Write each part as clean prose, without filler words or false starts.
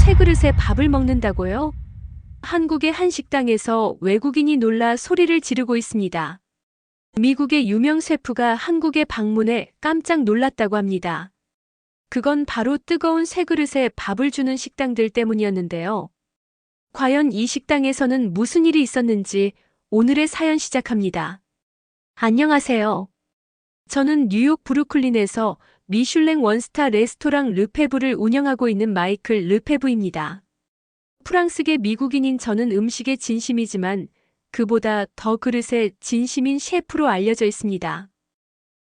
새 그릇에 밥을 먹는다고요? 한국의 한 식당에서 외국인이 놀라 소리를 지르고 있습니다. 미국의 유명 셰프가 한국에 방문해 깜짝 놀랐다고 합니다. 그건 바로 뜨거운 새 그릇에 밥을 주는 식당들 때문이었는데요. 과연 이 식당에서는 무슨 일이 있었는지 오늘의 사연 시작합니다. 안녕하세요. 저는 뉴욕 브루클린에서 미슐랭 원스타 레스토랑 르페브를 운영하고 있는 마이클 르페브입니다. 프랑스계 미국인인 저는 음식에 진심이지만 그보다 더 그릇에 진심인 셰프로 알려져 있습니다.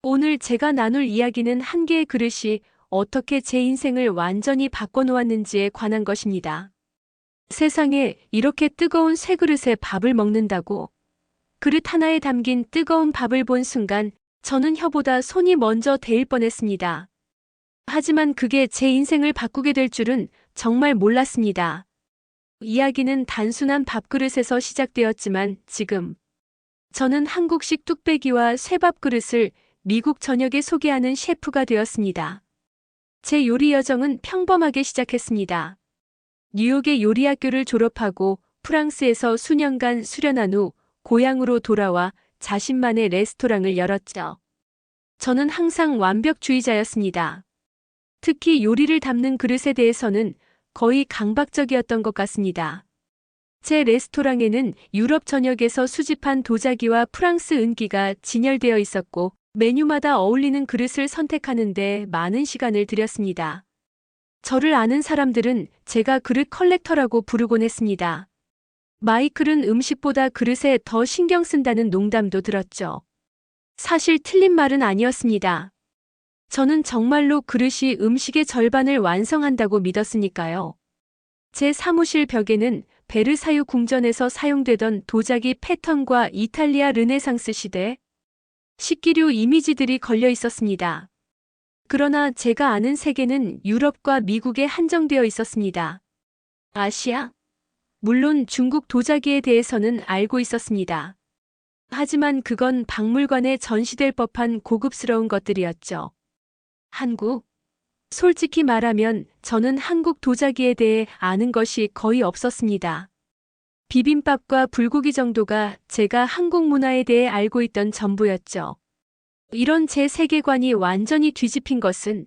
오늘 제가 나눌 이야기는 한 개의 그릇이 어떻게 제 인생을 완전히 바꿔놓았는지에 관한 것입니다. 세상에 이렇게 뜨거운 새 그릇에 밥을 먹는다고. 그릇 하나에 담긴 뜨거운 밥을 본 순간 저는 혀보다 손이 먼저 데일 뻔했습니다. 하지만 그게 제 인생을 바꾸게 될 줄은 정말 몰랐습니다. 이야기는 단순한 밥그릇에서 시작되었지만 지금 저는 한국식 뚝배기와 쇠밥 그릇을 미국 전역에 소개하는 셰프가 되었습니다. 제 요리 여정은 평범하게 시작했습니다. 뉴욕의 요리학교를 졸업하고 프랑스에서 수년간 수련한 후 고향으로 돌아와 자신만의 레스토랑을 열었죠. 저는 항상 완벽주의자였습니다. 특히 요리를 담는 그릇에 대해서는 거의 강박적이었던 것 같습니다. 제 레스토랑에는 유럽 전역에서 수집한 도자기와 프랑스 은기가 진열되어 있었고 메뉴마다 어울리는 그릇을 선택하는 데 많은 시간을 들였습니다. 저를 아는 사람들은 제가 그릇 컬렉터라고 부르곤 했습니다. 마이클은 음식보다 그릇에 더 신경 쓴다는 농담도 들었죠. 사실 틀린 말은 아니었습니다. 저는 정말로 그릇이 음식의 절반을 완성한다고 믿었으니까요. 제 사무실 벽에는 베르사유 궁전에서 사용되던 도자기 패턴과 이탈리아 르네상스 시대 식기류 이미지들이 걸려 있었습니다. 그러나 제가 아는 세계는 유럽과 미국에 한정되어 있었습니다. 아시아? 물론 중국 도자기에 대해서는 알고 있었습니다. 하지만 그건 박물관에 전시될 법한 고급스러운 것들이었죠. 한국? 솔직히 말하면 저는 한국 도자기에 대해 아는 것이 거의 없었습니다. 비빔밥과 불고기 정도가 제가 한국 문화에 대해 알고 있던 전부였죠. 이런 제 세계관이 완전히 뒤집힌 것은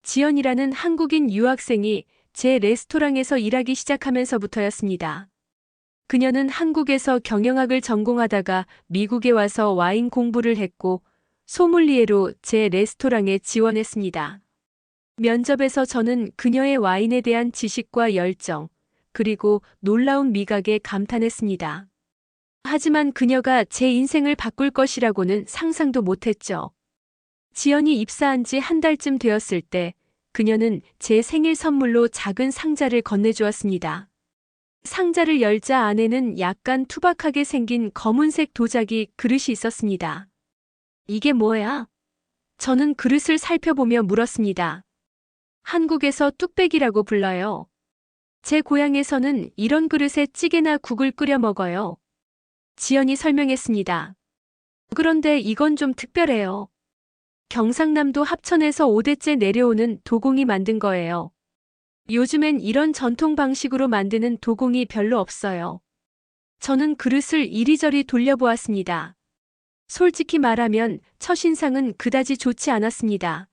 지연이라는 한국인 유학생이 제 레스토랑에서 일하기 시작하면서부터였습니다. 그녀는 한국에서 경영학을 전공하다가 미국에 와서 와인 공부를 했고 소믈리에로 제 레스토랑에 지원했습니다. 면접에서 저는 그녀의 와인에 대한 지식과 열정, 그리고 놀라운 미각에 감탄했습니다. 하지만 그녀가 제 인생을 바꿀 것이라고는 상상도 못했죠. 지연이 입사한 지 한 달쯤 되었을 때 그녀는 제 생일 선물로 작은 상자를 건네주었습니다. 상자를 열자 안에는 약간 투박하게 생긴 검은색 도자기 그릇이 있었습니다. 이게 뭐야? 저는 그릇을 살펴보며 물었습니다. 한국에서 뚝배기라고 불러요. 제 고향에서는 이런 그릇에 찌개나 국을 끓여 먹어요. 지연이 설명했습니다. 그런데 이건 좀 특별해요. 경상남도 합천에서 5대째 내려오는 도공이 만든 거예요. 요즘엔 이런 전통 방식으로 만드는 도공이 별로 없어요. 저는 그릇을 이리저리 돌려보았습니다. 솔직히 말하면 첫인상은 그다지 좋지 않았습니다.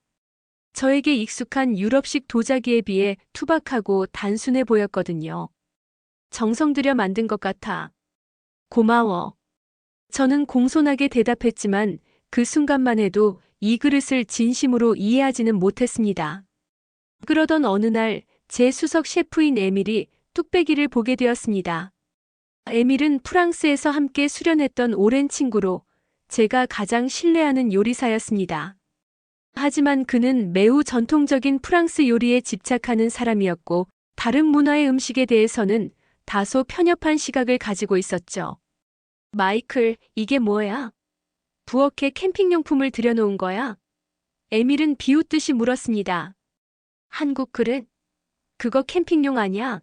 저에게 익숙한 유럽식 도자기에 비해 투박하고 단순해 보였거든요. 정성 들여 만든 것 같아. 고마워. 저는 공손하게 대답했지만 그 순간만 해도 이 그릇을 진심으로 이해하지는 못했습니다. 그러던 어느 날 제 수석 셰프인 에밀이 뚝배기를 보게 되었습니다. 에밀은 프랑스에서 함께 수련했던 오랜 친구로 제가 가장 신뢰하는 요리사였습니다. 하지만 그는 매우 전통적인 프랑스 요리에 집착하는 사람이었고 다른 문화의 음식에 대해서는 다소 편협한 시각을 가지고 있었죠. 마이클, 이게 뭐야? 부엌에 캠핑용품을 들여놓은 거야? 에밀은 비웃듯이 물었습니다. 한국 그릇? 그거 캠핑용 아니야?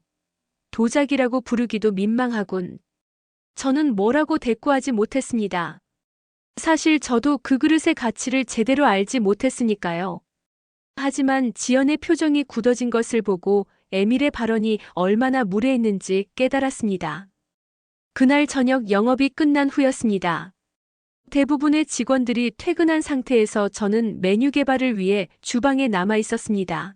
도자기라고 부르기도 민망하군. 저는 뭐라고 대꾸하지 못했습니다. 사실 저도 그 그릇의 가치를 제대로 알지 못했으니까요. 하지만 지연의 표정이 굳어진 것을 보고 에밀의 발언이 얼마나 무례했는지 깨달았습니다. 그날 저녁 영업이 끝난 후였습니다. 대부분의 직원들이 퇴근한 상태에서 저는 메뉴 개발을 위해 주방에 남아 있었습니다.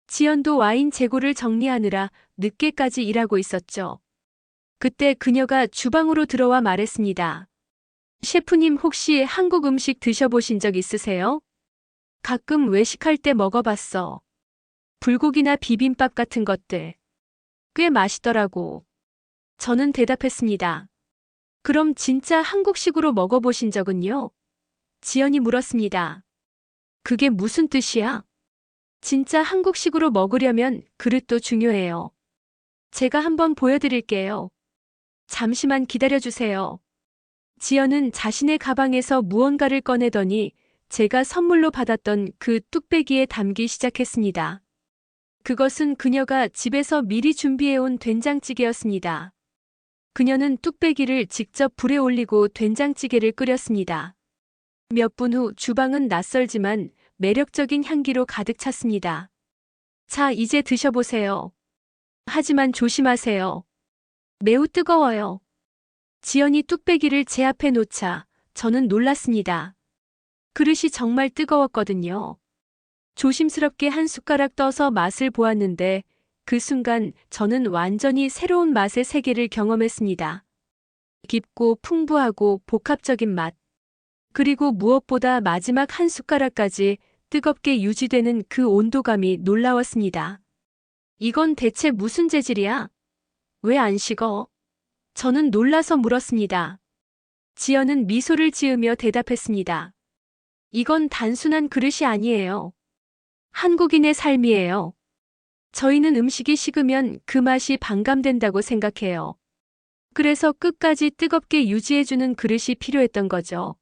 지연도 와인 재고를 정리하느라 늦게까지 일하고 있었죠. 그때 그녀가 주방으로 들어와 말했습니다. 셰프님 혹시 한국 음식 드셔보신 적 있으세요? 가끔 외식할 때 먹어봤어. 불고기나 비빔밥 같은 것들. 꽤 맛있더라고. 저는 대답했습니다. 그럼 진짜 한국식으로 먹어보신 적은요? 지연이 물었습니다. 그게 무슨 뜻이야? 진짜 한국식으로 먹으려면 그릇도 중요해요. 제가 한번 보여드릴게요. 잠시만 기다려주세요. 지연은 자신의 가방에서 무언가를 꺼내더니 제가 선물로 받았던 그 뚝배기에 담기 시작했습니다. 그것은 그녀가 집에서 미리 준비해온 된장찌개였습니다. 그녀는 뚝배기를 직접 불에 올리고 된장찌개를 끓였습니다. 몇 분 후 주방은 낯설지만 매력적인 향기로 가득 찼습니다. 자, 이제 드셔보세요. 하지만 조심하세요. 매우 뜨거워요. 지연이 뚝배기를 제 앞에 놓자 저는 놀랐습니다. 그릇이 정말 뜨거웠거든요. 조심스럽게 한 숟가락 떠서 맛을 보았는데 그 순간 저는 완전히 새로운 맛의 세계를 경험했습니다. 깊고 풍부하고 복합적인 맛. 그리고 무엇보다 마지막 한 숟가락까지 뜨겁게 유지되는 그 온도감이 놀라웠습니다. 이건 대체 무슨 재질이야? 왜 안 식어? 저는 놀라서 물었습니다. 지연은 미소를 지으며 대답했습니다. 이건 단순한 그릇이 아니에요. 한국인의 삶이에요. 저희는 음식이 식으면 그 맛이 반감된다고 생각해요. 그래서 끝까지 뜨겁게 유지해주는 그릇이 필요했던 거죠.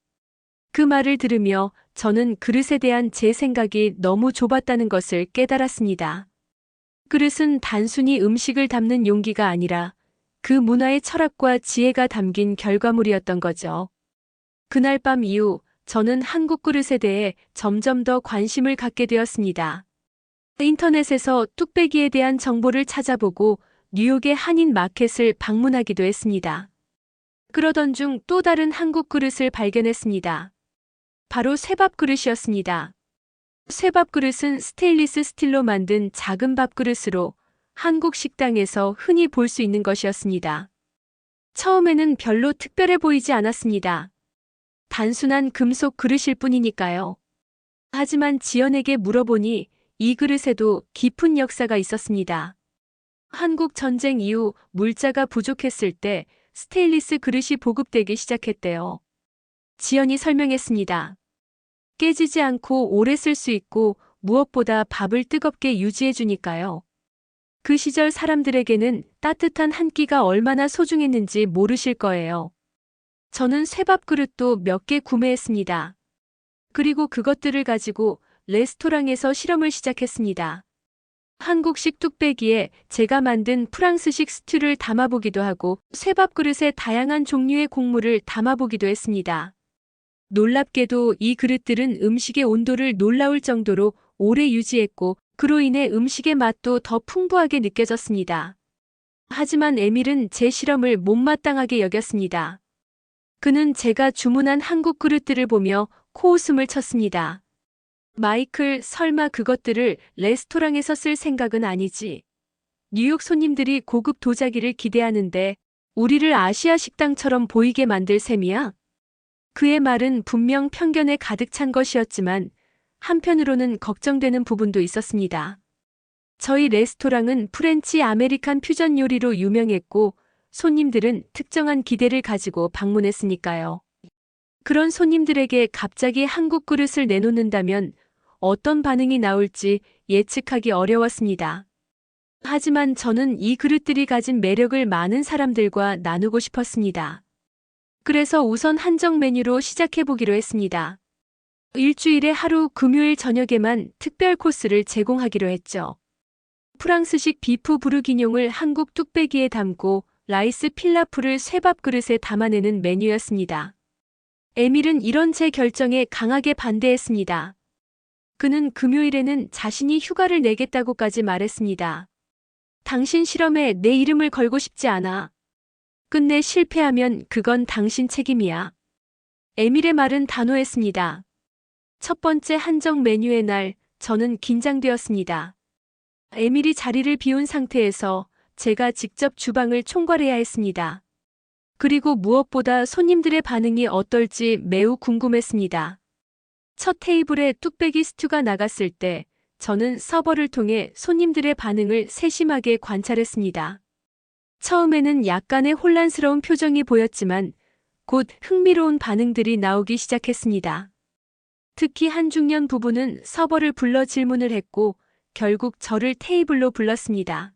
그 말을 들으며 저는 그릇에 대한 제 생각이 너무 좁았다는 것을 깨달았습니다. 그릇은 단순히 음식을 담는 용기가 아니라 그 문화의 철학과 지혜가 담긴 결과물이었던 거죠. 그날 밤 이후 저는 한국 그릇에 대해 점점 더 관심을 갖게 되었습니다. 인터넷에서 뚝배기에 대한 정보를 찾아보고 뉴욕의 한인 마켓을 방문하기도 했습니다. 그러던 중 또 다른 한국 그릇을 발견했습니다. 바로 쇠밥 그릇이었습니다. 쇠밥 그릇은 스테인리스 스틸로 만든 작은 밥그릇으로 한국 식당에서 흔히 볼 수 있는 것이었습니다. 처음에는 별로 특별해 보이지 않았습니다. 단순한 금속 그릇일 뿐이니까요. 하지만 지연에게 물어보니 이 그릇에도 깊은 역사가 있었습니다. 한국 전쟁 이후 물자가 부족했을 때 스테인리스 그릇이 보급되기 시작했대요. 지연이 설명했습니다. 깨지지 않고 오래 쓸 수 있고 무엇보다 밥을 뜨겁게 유지해주니까요. 그 시절 사람들에게는 따뜻한 한 끼가 얼마나 소중했는지 모르실 거예요. 저는 쇠밥 그릇도 몇 개 구매했습니다. 그리고 그것들을 가지고 레스토랑에서 실험을 시작했습니다. 한국식 뚝배기에 제가 만든 프랑스식 스튜를 담아보기도 하고 쇠밥 그릇에 다양한 종류의 곡물을 담아보기도 했습니다. 놀랍게도 이 그릇들은 음식의 온도를 놀라울 정도로 오래 유지했고 그로 인해 음식의 맛도 더 풍부하게 느껴졌습니다. 하지만 에밀은 제 실험을 못마땅하게 여겼습니다. 그는 제가 주문한 한국 그릇들을 보며 코웃음을 쳤습니다. 마이클, 설마 그것들을 레스토랑에서 쓸 생각은 아니지. 뉴욕 손님들이 고급 도자기를 기대하는데 우리를 아시아 식당처럼 보이게 만들 셈이야? 그의 말은 분명 편견에 가득 찬 것이었지만 한편으로는 걱정되는 부분도 있었습니다. 저희 레스토랑은 프렌치 아메리칸 퓨전 요리로 유명했고 손님들은 특정한 기대를 가지고 방문했으니까요. 그런 손님들에게 갑자기 한국 그릇을 내놓는다면 어떤 반응이 나올지 예측하기 어려웠습니다. 하지만 저는 이 그릇들이 가진 매력을 많은 사람들과 나누고 싶었습니다. 그래서 우선 한정 메뉴로 시작해보기로 했습니다. 일주일에 하루 금요일 저녁에만 특별 코스를 제공하기로 했죠. 프랑스식 비프 부르기뇽을 한국 뚝배기에 담고 라이스 필라프를 쇠밥 그릇에 담아내는 메뉴였습니다. 에밀은 이런 제 결정에 강하게 반대했습니다. 그는 금요일에는 자신이 휴가를 내겠다고까지 말했습니다. 당신 실험에 내 이름을 걸고 싶지 않아. 끝내 실패하면 그건 당신 책임이야. 에밀의 말은 단호했습니다. 첫 번째 한정 메뉴의 날, 저는 긴장되었습니다. 에밀이 자리를 비운 상태에서 제가 직접 주방을 총괄해야 했습니다. 그리고 무엇보다 손님들의 반응이 어떨지 매우 궁금했습니다. 첫 테이블에 뚝배기 스튜가 나갔을 때 저는 서버를 통해 손님들의 반응을 세심하게 관찰했습니다. 처음에는 약간의 혼란스러운 표정이 보였지만 곧 흥미로운 반응들이 나오기 시작했습니다. 특히 한 중년 부부는 서버를 불러 질문을 했고 결국 저를 테이블로 불렀습니다.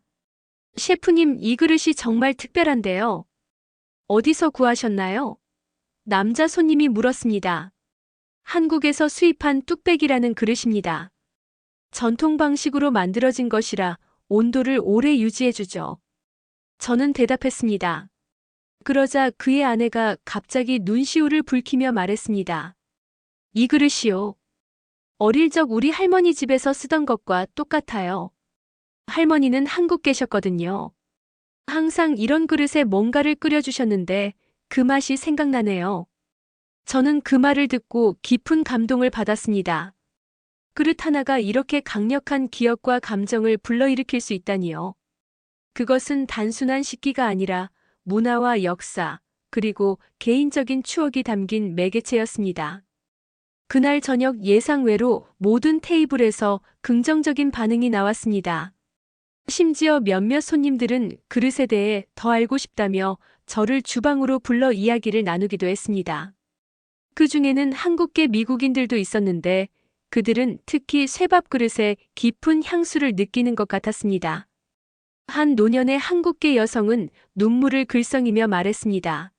셰프님, 이 그릇이 정말 특별한데요. 어디서 구하셨나요? 남자 손님이 물었습니다. 한국에서 수입한 뚝배기라는 그릇입니다. 전통 방식으로 만들어진 것이라 온도를 오래 유지해주죠. 저는 대답했습니다. 그러자 그의 아내가 갑자기 눈시울을 붉히며 말했습니다. 이 그릇이요. 어릴 적 우리 할머니 집에서 쓰던 것과 똑같아요. 할머니는 한국 계셨거든요. 항상 이런 그릇에 뭔가를 끓여주셨는데 그 맛이 생각나네요. 저는 그 말을 듣고 깊은 감동을 받았습니다. 그릇 하나가 이렇게 강력한 기억과 감정을 불러일으킬 수 있다니요. 그것은 단순한 식기가 아니라 문화와 역사, 그리고 개인적인 추억이 담긴 매개체였습니다. 그날 저녁 예상외로 모든 테이블에서 긍정적인 반응이 나왔습니다. 심지어 몇몇 손님들은 그릇에 대해 더 알고 싶다며 저를 주방으로 불러 이야기를 나누기도 했습니다. 그 중에는 한국계 미국인들도 있었는데 그들은 특히 쇠밥 그릇의 깊은 향수를 느끼는 것 같았습니다. 한 노년의 한국계 여성은 눈물을 글썽이며 말했습니다.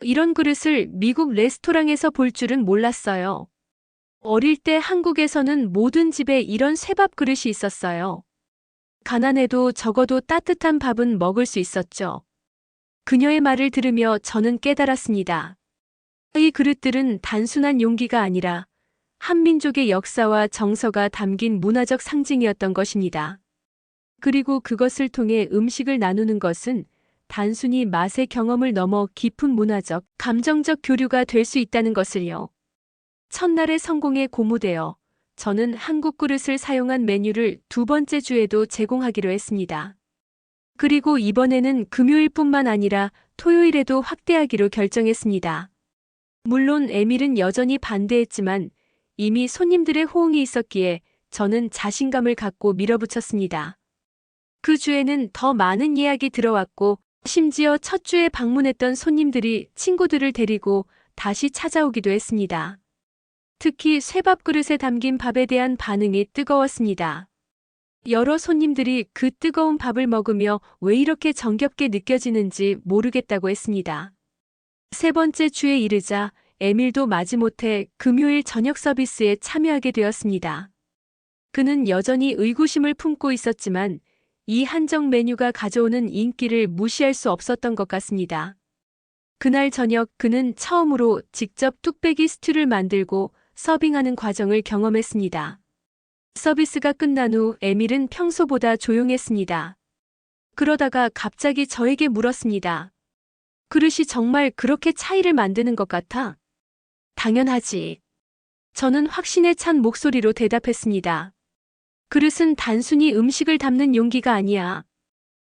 이런 그릇을 미국 레스토랑에서 볼 줄은 몰랐어요. 어릴 때 한국에서는 모든 집에 이런 쇠밥 그릇이 있었어요. 가난해도 적어도 따뜻한 밥은 먹을 수 있었죠. 그녀의 말을 들으며 저는 깨달았습니다. 이 그릇들은 단순한 용기가 아니라 한민족의 역사와 정서가 담긴 문화적 상징이었던 것입니다. 그리고 그것을 통해 음식을 나누는 것은 단순히 맛의 경험을 넘어 깊은 문화적, 감정적 교류가 될 수 있다는 것을요. 첫날의 성공에 고무되어 저는 한국 그릇을 사용한 메뉴를 두 번째 주에도 제공하기로 했습니다. 그리고 이번에는 금요일뿐만 아니라 토요일에도 확대하기로 결정했습니다. 물론 에밀은 여전히 반대했지만 이미 손님들의 호응이 있었기에 저는 자신감을 갖고 밀어붙였습니다. 그 주에는 더 많은 예약이 들어왔고 심지어 첫 주에 방문했던 손님들이 친구들을 데리고 다시 찾아오기도 했습니다. 특히 쇠밥 그릇에 담긴 밥에 대한 반응이 뜨거웠습니다. 여러 손님들이 그 뜨거운 밥을 먹으며 왜 이렇게 정겹게 느껴지는지 모르겠다고 했습니다. 세 번째 주에 이르자 에밀도 마지못해 금요일 저녁 서비스에 참여하게 되었습니다. 그는 여전히 의구심을 품고 있었지만 이 한정 메뉴가 가져오는 인기를 무시할 수 없었던 것 같습니다. 그날 저녁 그는 처음으로 직접 뚝배기 스튜를 만들고 서빙하는 과정을 경험했습니다. 서비스가 끝난 후 에밀은 평소보다 조용했습니다. 그러다가 갑자기 저에게 물었습니다. 그릇이 정말 그렇게 차이를 만드는 것 같아? 당연하지. 저는 확신에 찬 목소리로 대답했습니다. 그릇은 단순히 음식을 담는 용기가 아니야.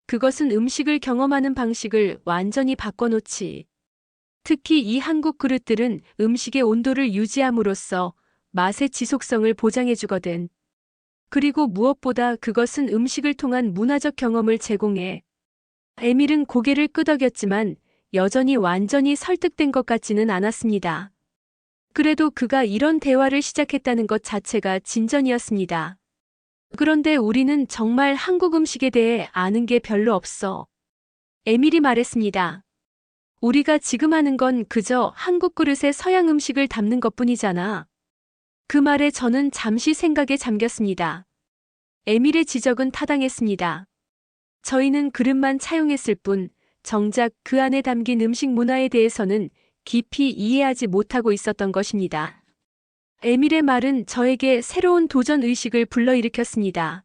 그것은 음식을 경험하는 방식을 완전히 바꿔놓지. 특히 이 한국 그릇들은 음식의 온도를 유지함으로써 맛의 지속성을 보장해주거든. 그리고 무엇보다 그것은 음식을 통한 문화적 경험을 제공해. 에밀은 고개를 끄덕였지만 여전히 완전히 설득된 것 같지는 않았습니다. 그래도 그가 이런 대화를 시작했다는 것 자체가 진전이었습니다. 그런데 우리는 정말 한국 음식에 대해 아는 게 별로 없어. 에밀이 말했습니다. 우리가 지금 하는 건 그저 한국 그릇에 서양 음식을 담는 것뿐이잖아. 그 말에 저는 잠시 생각에 잠겼습니다. 에밀의 지적은 타당했습니다. 저희는 그릇만 차용했을 뿐 정작 그 안에 담긴 음식 문화에 대해서는 깊이 이해하지 못하고 있었던 것입니다. 에밀의 말은 저에게 새로운 도전 의식을 불러일으켰습니다.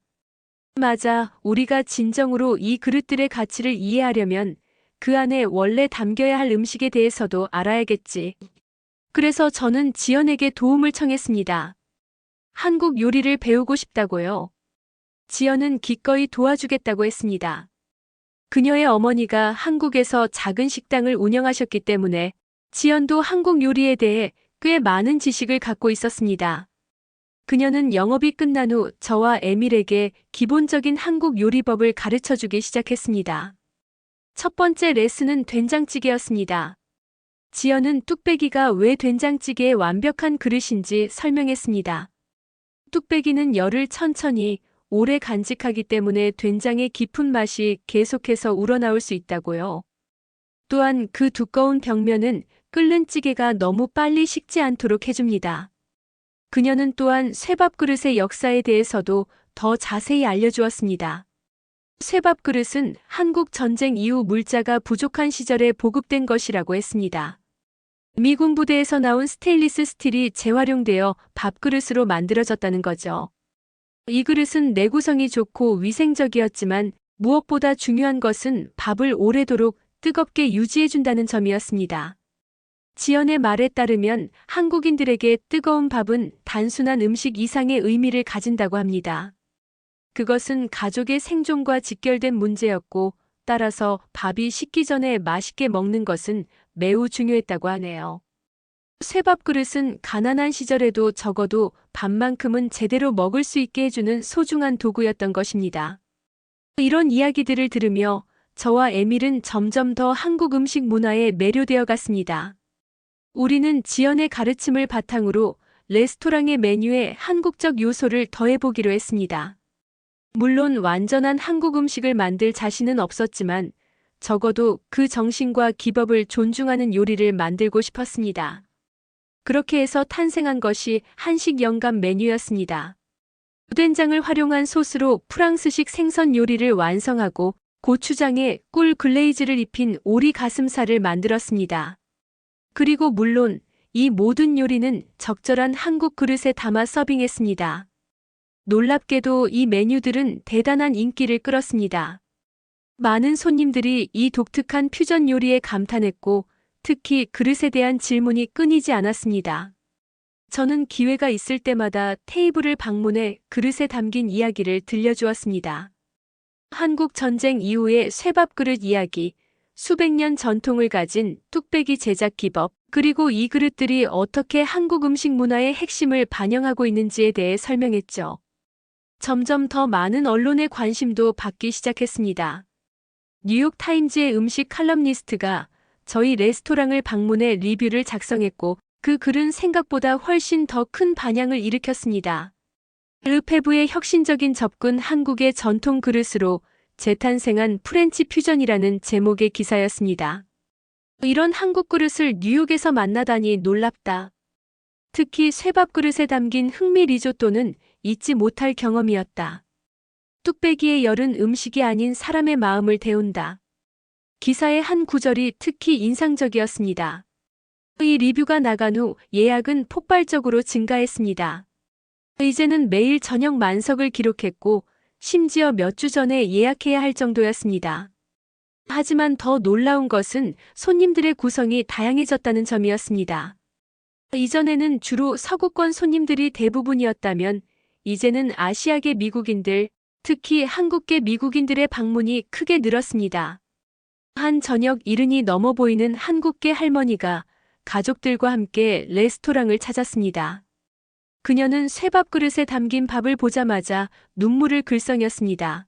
맞아. 우리가 진정으로 이 그릇들의 가치를 이해하려면 그 안에 원래 담겨야 할 음식에 대해서도 알아야겠지. 그래서 저는 지연에게 도움을 청했습니다. 한국 요리를 배우고 싶다고요. 지연은 기꺼이 도와주겠다고 했습니다. 그녀의 어머니가 한국에서 작은 식당을 운영하셨기 때문에 지연도 한국 요리에 대해 꽤 많은 지식을 갖고 있었습니다. 그녀는 영업이 끝난 후 저와 에밀에게 기본적인 한국 요리법을 가르쳐 주기 시작했습니다. 첫 번째 레슨은 된장찌개였습니다. 지연은 뚝배기가 왜 된장찌개의 완벽한 그릇인지 설명했습니다. 뚝배기는 열을 천천히 오래 간직하기 때문에 된장의 깊은 맛이 계속해서 우러나올 수 있다고요. 또한 그 두꺼운 벽면은 끓는 찌개가 너무 빨리 식지 않도록 해줍니다. 그녀는 또한 쇠밥 그릇의 역사에 대해서도 더 자세히 알려주었습니다. 쇠밥 그릇은 한국 전쟁 이후 물자가 부족한 시절에 보급된 것이라고 했습니다. 미군 부대에서 나온 스테인리스 스틸이 재활용되어 밥그릇으로 만들어졌다는 거죠. 이 그릇은 내구성이 좋고 위생적이었지만 무엇보다 중요한 것은 밥을 오래도록 뜨겁게 유지해준다는 점이었습니다. 지연의 말에 따르면 한국인들에게 뜨거운 밥은 단순한 음식 이상의 의미를 가진다고 합니다. 그것은 가족의 생존과 직결된 문제였고, 따라서 밥이 식기 전에 맛있게 먹는 것은 매우 중요했다고 하네요. 쇠밥 그릇은 가난한 시절에도 적어도 밥만큼은 제대로 먹을 수 있게 해주는 소중한 도구였던 것입니다. 이런 이야기들을 들으며 저와 에밀은 점점 더 한국 음식 문화에 매료되어 갔습니다. 우리는 지연의 가르침을 바탕으로 레스토랑의 메뉴에 한국적 요소를 더해보기로 했습니다. 물론 완전한 한국 음식을 만들 자신은 없었지만 적어도 그 정신과 기법을 존중하는 요리를 만들고 싶었습니다. 그렇게 해서 탄생한 것이 한식 영감 메뉴였습니다. 된장을 활용한 소스로 프랑스식 생선 요리를 완성하고 고추장에 꿀 글레이즈를 입힌 오리 가슴살을 만들었습니다. 그리고 물론 이 모든 요리는 적절한 한국 그릇에 담아 서빙했습니다. 놀랍게도 이 메뉴들은 대단한 인기를 끌었습니다. 많은 손님들이 이 독특한 퓨전 요리에 감탄했고 특히 그릇에 대한 질문이 끊이지 않았습니다. 저는 기회가 있을 때마다 테이블을 방문해 그릇에 담긴 이야기를 들려주었습니다. 한국 전쟁 이후의 쇠밥 그릇 이야기, 수백 년 전통을 가진 뚝배기 제작 기법, 그리고 이 그릇들이 어떻게 한국 음식 문화의 핵심을 반영하고 있는지에 대해 설명했죠. 점점 더 많은 언론의 관심도 받기 시작했습니다. 뉴욕타임즈의 음식 칼럼니스트가 저희 레스토랑을 방문해 리뷰를 작성했고 그 글은 생각보다 훨씬 더 큰 반향을 일으켰습니다. 르페브의 혁신적인 접근 한국의 전통 그릇으로 재탄생한 프렌치 퓨전이라는 제목의 기사였습니다. 이런 한국 그릇을 뉴욕에서 만나다니 놀랍다. 특히 쇠밥 그릇에 담긴 흑미 리조또는 잊지 못할 경험이었다. 뚝배기의 열은 음식이 아닌 사람의 마음을 데운다. 기사의 한 구절이 특히 인상적이었습니다. 이 리뷰가 나간 후 예약은 폭발적으로 증가했습니다. 이제는 매일 저녁 만석을 기록했고 심지어 몇 주 전에 예약해야 할 정도였습니다. 하지만 더 놀라운 것은 손님들의 구성이 다양해졌다는 점이었습니다. 이전에는 주로 서구권 손님들이 대부분이었다면 이제는 아시아계 미국인들, 특히 한국계 미국인들의 방문이 크게 늘었습니다. 한 저녁 70이 넘어 보이는 한국계 할머니가 가족들과 함께 레스토랑을 찾았습니다. 그녀는 쇠밥 그릇에 담긴 밥을 보자마자 눈물을 글썽였습니다.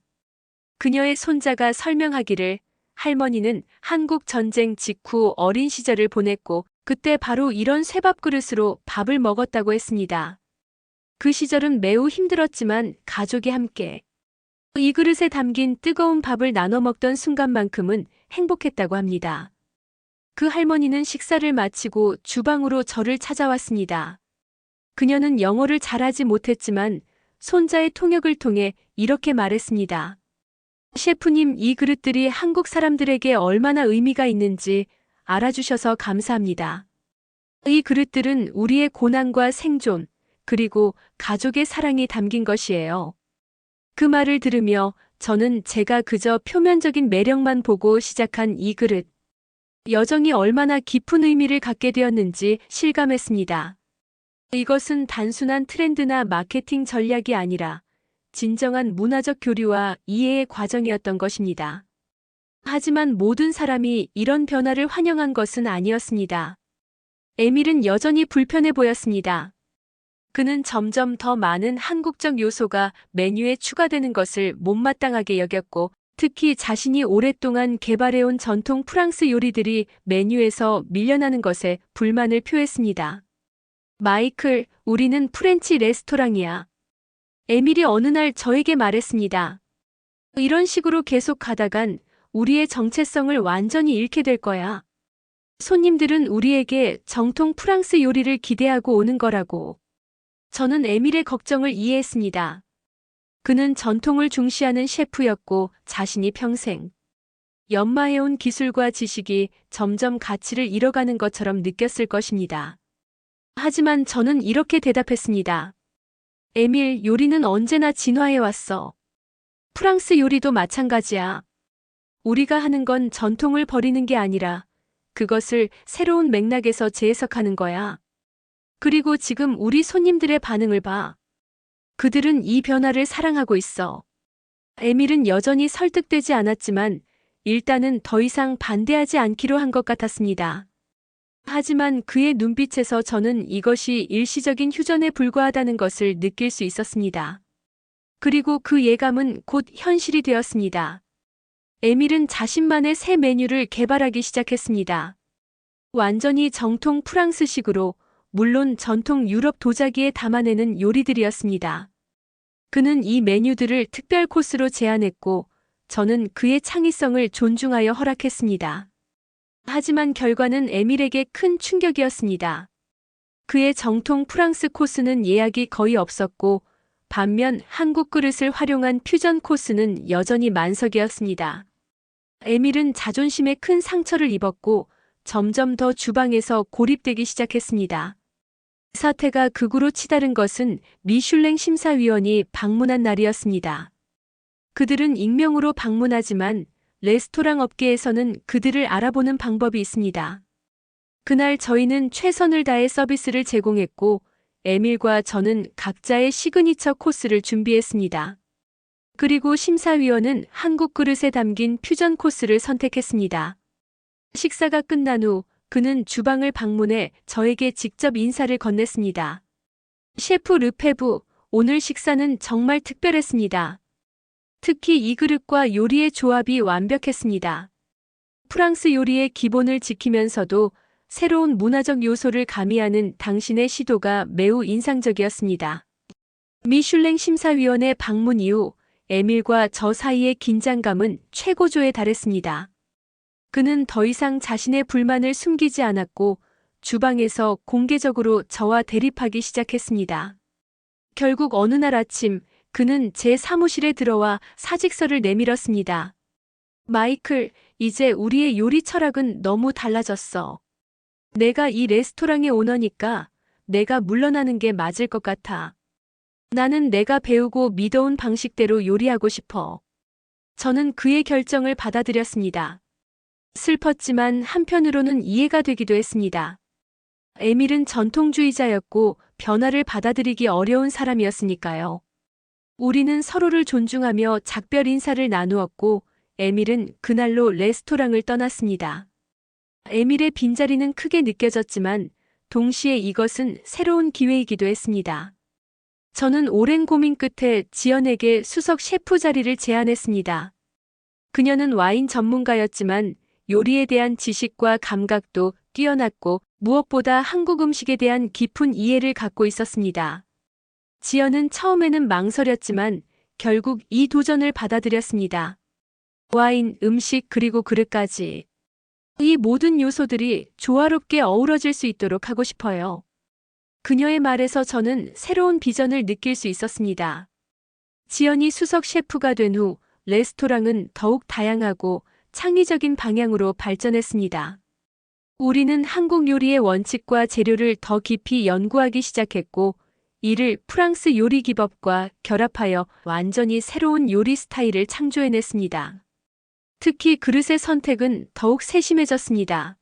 그녀의 손자가 설명하기를 할머니는 한국 전쟁 직후 어린 시절을 보냈고 그때 바로 이런 쇠밥 그릇으로 밥을 먹었다고 했습니다. 그 시절은 매우 힘들었지만 가족이 함께 이 그릇에 담긴 뜨거운 밥을 나눠 먹던 순간만큼은 행복했다고 합니다. 그 할머니는 식사를 마치고 주방으로 저를 찾아왔습니다. 그녀는 영어를 잘하지 못했지만 손자의 통역을 통해 이렇게 말했습니다. 셰프님, 이 그릇들이 한국 사람들에게 얼마나 의미가 있는지 알아주셔서 감사합니다. 이 그릇들은 우리의 고난과 생존, 그리고 가족의 사랑이 담긴 것이에요. 그 말을 들으며 저는 제가 그저 표면적인 매력만 보고 시작한 이 그릇. 여정이 얼마나 깊은 의미를 갖게 되었는지 실감했습니다. 이것은 단순한 트렌드나 마케팅 전략이 아니라 진정한 문화적 교류와 이해의 과정이었던 것입니다. 하지만 모든 사람이 이런 변화를 환영한 것은 아니었습니다. 에밀은 여전히 불편해 보였습니다. 그는 점점 더 많은 한국적 요소가 메뉴에 추가되는 것을 못마땅하게 여겼고, 특히 자신이 오랫동안 개발해온 전통 프랑스 요리들이 메뉴에서 밀려나는 것에 불만을 표했습니다. 마이클, 우리는 프렌치 레스토랑이야. 에밀이 어느 날 저에게 말했습니다. 이런 식으로 계속 가다간 우리의 정체성을 완전히 잃게 될 거야. 손님들은 우리에게 정통 프랑스 요리를 기대하고 오는 거라고. 저는 에밀의 걱정을 이해했습니다. 그는 전통을 중시하는 셰프였고 자신이 평생 연마해온 기술과 지식이 점점 가치를 잃어가는 것처럼 느꼈을 것입니다. 하지만 저는 이렇게 대답했습니다. 에밀, 요리는 언제나 진화해왔어. 프랑스 요리도 마찬가지야. 우리가 하는 건 전통을 버리는 게 아니라 그것을 새로운 맥락에서 재해석하는 거야. 그리고 지금 우리 손님들의 반응을 봐. 그들은 이 변화를 사랑하고 있어. 에밀은 여전히 설득되지 않았지만 일단은 더 이상 반대하지 않기로 한 것 같았습니다. 하지만 그의 눈빛에서 저는 이것이 일시적인 휴전에 불과하다는 것을 느낄 수 있었습니다. 그리고 그 예감은 곧 현실이 되었습니다. 에밀은 자신만의 새 메뉴를 개발하기 시작했습니다. 완전히 정통 프랑스식으로, 물론 전통 유럽 도자기에 담아내는 요리들이었습니다. 그는 이 메뉴들을 특별 코스로 제안했고, 저는 그의 창의성을 존중하여 허락했습니다. 하지만 결과는 에밀에게 큰 충격이었습니다. 그의 정통 프랑스 코스는 예약이 거의 없었고, 반면 한국 그릇을 활용한 퓨전 코스는 여전히 만석이었습니다. 에밀은 자존심에 큰 상처를 입었고, 점점 더 주방에서 고립되기 시작했습니다. 사태가 극으로 치달은 것은 미슐랭 심사위원이 방문한 날이었습니다. 그들은 익명으로 방문하지만 레스토랑 업계에서는 그들을 알아보는 방법이 있습니다. 그날 저희는 최선을 다해 서비스를 제공했고, 에밀과 저는 각자의 시그니처 코스를 준비했습니다. 그리고 심사위원은 한국 그릇에 담긴 퓨전 코스를 선택했습니다. 식사가 끝난 후 그는 주방을 방문해 저에게 직접 인사를 건넸습니다. 셰프 르페부, 오늘 식사는 정말 특별했습니다. 특히 이 그릇과 요리의 조합이 완벽했습니다. 프랑스 요리의 기본을 지키면서도 새로운 문화적 요소를 가미하는 당신의 시도가 매우 인상적이었습니다. 미슐랭 심사위원의 방문 이후 에밀과 저 사이의 긴장감은 최고조에 달했습니다. 그는 더 이상 자신의 불만을 숨기지 않았고 주방에서 공개적으로 저와 대립하기 시작했습니다. 결국 어느 날 아침 그는 제 사무실에 들어와 사직서를 내밀었습니다. 마이클, 이제 우리의 요리 철학은 너무 달라졌어. 내가 이 레스토랑의 오너니까 내가 물러나는 게 맞을 것 같아. 나는 내가 배우고 믿어온 방식대로 요리하고 싶어. 저는 그의 결정을 받아들였습니다. 슬펐지만 한편으로는 이해가 되기도 했습니다. 에밀은 전통주의자였고 변화를 받아들이기 어려운 사람이었으니까요. 우리는 서로를 존중하며 작별 인사를 나누었고 에밀은 그날로 레스토랑을 떠났습니다. 에밀의 빈자리는 크게 느껴졌지만 동시에 이것은 새로운 기회이기도 했습니다. 저는 오랜 고민 끝에 지연에게 수석 셰프 자리를 제안했습니다. 그녀는 와인 전문가였지만 요리에 대한 지식과 감각도 뛰어났고 무엇보다 한국 음식에 대한 깊은 이해를 갖고 있었습니다. 지연은 처음에는 망설였지만 결국 이 도전을 받아들였습니다. 와인, 음식 그리고 그릇까지. 이 모든 요소들이 조화롭게 어우러질 수 있도록 하고 싶어요. 그녀의 말에서 저는 새로운 비전을 느낄 수 있었습니다. 지연이 수석 셰프가 된 후 레스토랑은 더욱 다양하고 창의적인 방향으로 발전했습니다. 우리는 한국 요리의 원칙과 재료를 더 깊이 연구하기 시작했고 이를 프랑스 요리 기법과 결합하여 완전히 새로운 요리 스타일을 창조해냈습니다. 특히 그릇의 선택은 더욱 세심해졌습니다.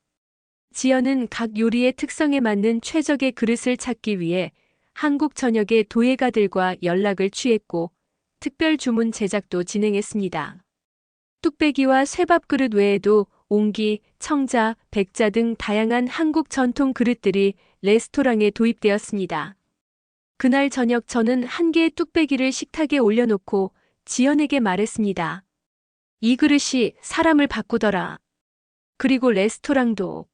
지연은 각 요리의 특성에 맞는 최적의 그릇을 찾기 위해 한국 전역의 도예가들과 연락을 취했고 특별 주문 제작도 진행했습니다. 뚝배기와 쇠밥 그릇 외에도 옹기, 청자, 백자 등 다양한 한국 전통 그릇들이 레스토랑에 도입되었습니다. 그날 저녁 저는 한 개의 뚝배기를 식탁에 올려놓고 지연에게 말했습니다. 이 그릇이 사람을 바꾸더라. 그리고 레스토랑도.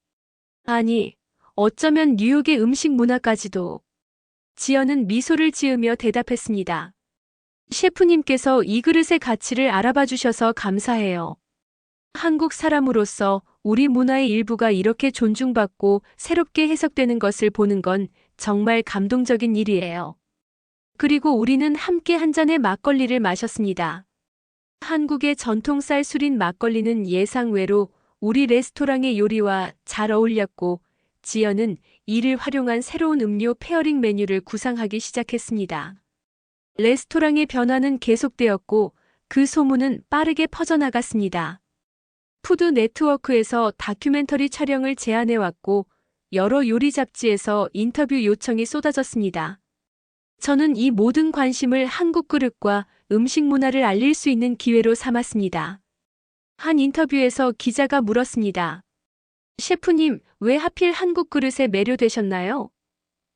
아니, 어쩌면 뉴욕의 음식 문화까지도. 지연은 미소를 지으며 대답했습니다. 셰프님께서 이 그릇의 가치를 알아봐 주셔서 감사해요. 한국 사람으로서 우리 문화의 일부가 이렇게 존중받고 새롭게 해석되는 것을 보는 건 정말 감동적인 일이에요. 그리고 우리는 함께 한 잔의 막걸리를 마셨습니다. 한국의 전통 쌀 술인 막걸리는 예상외로 우리 레스토랑의 요리와 잘 어울렸고 지연은 이를 활용한 새로운 음료 페어링 메뉴를 구상하기 시작했습니다. 레스토랑의 변화는 계속되었고 그 소문은 빠르게 퍼져나갔습니다. 푸드 네트워크에서 다큐멘터리 촬영을 제안해왔고 여러 요리 잡지에서 인터뷰 요청이 쏟아졌습니다. 저는 이 모든 관심을 한국 그릇과 음식 문화를 알릴 수 있는 기회로 삼았습니다. 한 인터뷰에서 기자가 물었습니다. 셰프님, 왜 하필 한국 그릇에 매료되셨나요?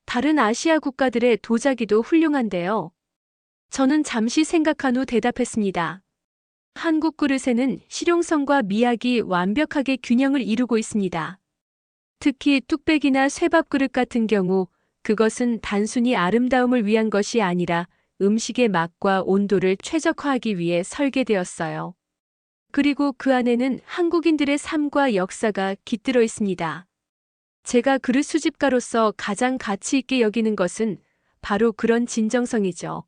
다른 아시아 국가들의 도자기도 훌륭한데요. 저는 잠시 생각한 후 대답했습니다. 한국 그릇에는 실용성과 미학이 완벽하게 균형을 이루고 있습니다. 특히 뚝배기나 쇠밥 그릇 같은 경우 그것은 단순히 아름다움을 위한 것이 아니라 음식의 맛과 온도를 최적화하기 위해 설계되었어요. 그리고 그 안에는 한국인들의 삶과 역사가 깃들어 있습니다. 제가 그릇 수집가로서 가장 가치 있게 여기는 것은 바로 그런 진정성이죠.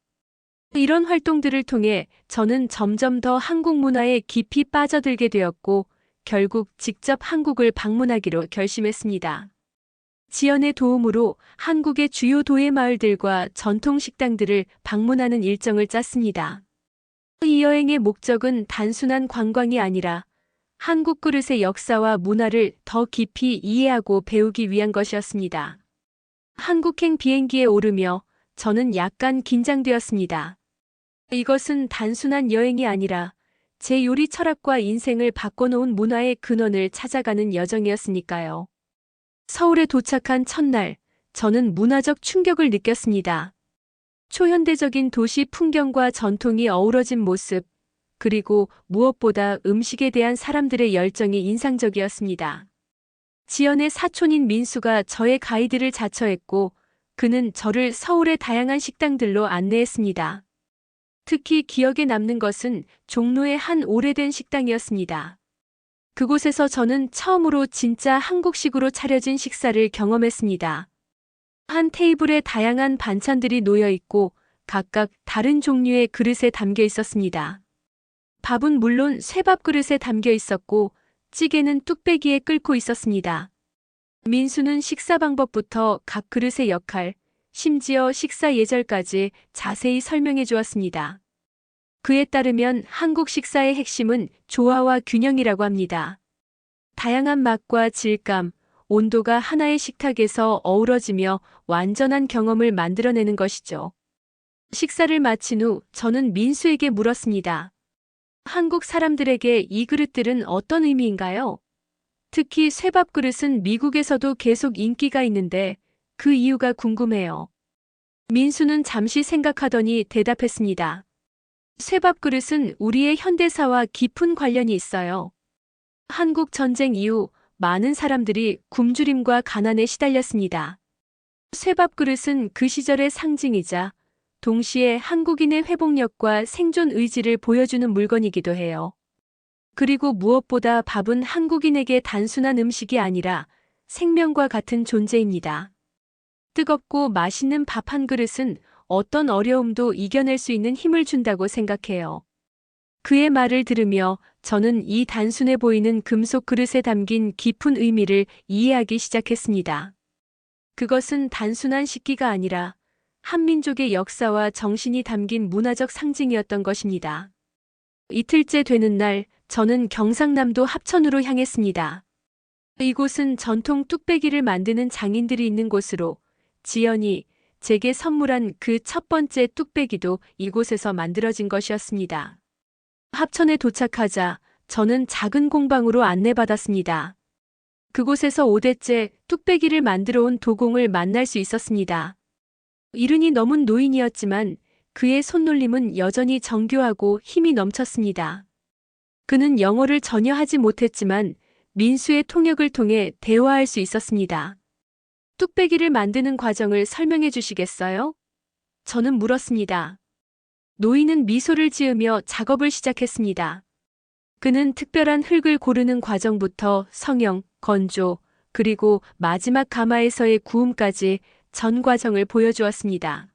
이런 활동들을 통해 저는 점점 더 한국 문화에 깊이 빠져들게 되었고 결국 직접 한국을 방문하기로 결심했습니다. 지연의 도움으로 한국의 주요 도예 마을들과 전통 식당들을 방문하는 일정을 짰습니다. 이 여행의 목적은 단순한 관광이 아니라 한국 그릇의 역사와 문화를 더 깊이 이해하고 배우기 위한 것이었습니다. 한국행 비행기에 오르며 저는 약간 긴장되었습니다. 이것은 단순한 여행이 아니라 제 요리 철학과 인생을 바꿔놓은 문화의 근원을 찾아가는 여정이었으니까요. 서울에 도착한 첫날, 저는 문화적 충격을 느꼈습니다. 초현대적인 도시 풍경과 전통이 어우러진 모습, 그리고 무엇보다 음식에 대한 사람들의 열정이 인상적이었습니다. 지연의 사촌인 민수가 저의 가이드를 자처했고, 그는 저를 서울의 다양한 식당들로 안내했습니다. 특히 기억에 남는 것은 종로의 한 오래된 식당이었습니다. 그곳에서 저는 처음으로 진짜 한국식으로 차려진 식사를 경험했습니다. 한 테이블에 다양한 반찬들이 놓여 있고 각각 다른 종류의 그릇에 담겨 있었습니다. 밥은 물론 쇠밥 그릇에 담겨 있었고 찌개는 뚝배기에 끓고 있었습니다. 민수는 식사 방법부터 각 그릇의 역할, 심지어 식사 예절까지 자세히 설명해 주었습니다. 그에 따르면 한국 식사의 핵심은 조화와 균형이라고 합니다. 다양한 맛과 질감, 온도가 하나의 식탁에서 어우러지며 완전한 경험을 만들어내는 것이죠. 식사를 마친 후 저는 민수에게 물었습니다. 한국 사람들에게 이 그릇들은 어떤 의미인가요? 특히 쇠밥 그릇은 미국에서도 계속 인기가 있는데 그 이유가 궁금해요. 민수는 잠시 생각하더니 대답했습니다. 쇠밥 그릇은 우리의 현대사와 깊은 관련이 있어요. 한국 전쟁 이후 많은 사람들이 굶주림과 가난에 시달렸습니다. 쇠밥 그릇은 그 시절의 상징이자 동시에 한국인의 회복력과 생존 의지를 보여주는 물건이기도 해요. 그리고 무엇보다 밥은 한국인에게 단순한 음식이 아니라 생명과 같은 존재입니다. 뜨겁고 맛있는 밥 한 그릇은 어떤 어려움도 이겨낼 수 있는 힘을 준다고 생각해요. 그의 말을 들으며 저는 이 단순해 보이는 금속 그릇에 담긴 깊은 의미를 이해하기 시작했습니다. 그것은 단순한 식기가 아니라 한민족의 역사와 정신이 담긴 문화적 상징이었던 것입니다. 이틀째 되는 날, 저는 경상남도 합천으로 향했습니다. 이곳은 전통 뚝배기를 만드는 장인들이 있는 곳으로 지연이 제게 선물한 그 첫 번째 뚝배기도 이곳에서 만들어진 것이었습니다. 합천에 도착하자 저는 작은 공방으로 안내받았습니다. 그곳에서 5대째 뚝배기를 만들어 온 도공을 만날 수 있었습니다. 이른이 넘은 노인이었지만 그의 손놀림은 여전히 정교하고 힘이 넘쳤습니다. 그는 영어를 전혀 하지 못했지만 민수의 통역을 통해 대화할 수 있었습니다. 뚝배기를 만드는 과정을 설명해 주시겠어요? 저는 물었습니다. 노인은 미소를 지으며 작업을 시작했습니다. 그는 특별한 흙을 고르는 과정부터 성형, 건조, 그리고 마지막 가마에서의 구움까지 전 과정을 보여주었습니다.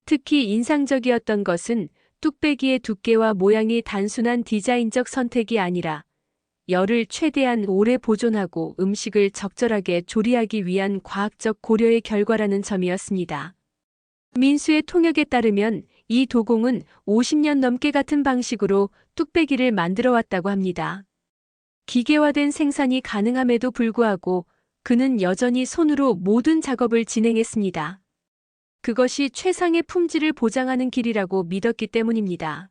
특히 인상적이었던 것은 뚝배기의 두께와 모양이 단순한 디자인적 선택이 아니라 열을 최대한 오래 보존하고 음식을 적절하게 조리하기 위한 과학적 고려의 결과라는 점이었습니다. 민수의 통역에 따르면 이 도공은 50년 넘게 같은 방식으로 뚝배기를 만들어 왔다고 합니다. 기계화된 생산이 가능함에도 불구하고 그는 여전히 손으로 모든 작업을 진행했습니다. 그것이 최상의 품질을 보장하는 길이라고 믿었기 때문입니다.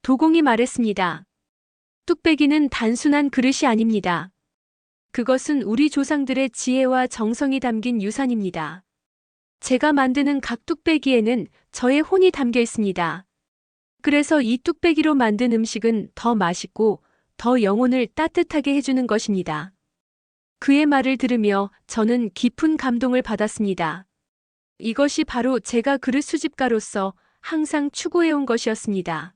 도공이 말했습니다. 뚝배기는 단순한 그릇이 아닙니다. 그것은 우리 조상들의 지혜와 정성이 담긴 유산입니다. 제가 만드는 각 뚝배기에는 저의 혼이 담겨 있습니다. 그래서 이 뚝배기로 만든 음식은 더 맛있고 더 영혼을 따뜻하게 해주는 것입니다. 그의 말을 들으며 저는 깊은 감동을 받았습니다. 이것이 바로 제가 그릇 수집가로서 항상 추구해온 것이었습니다.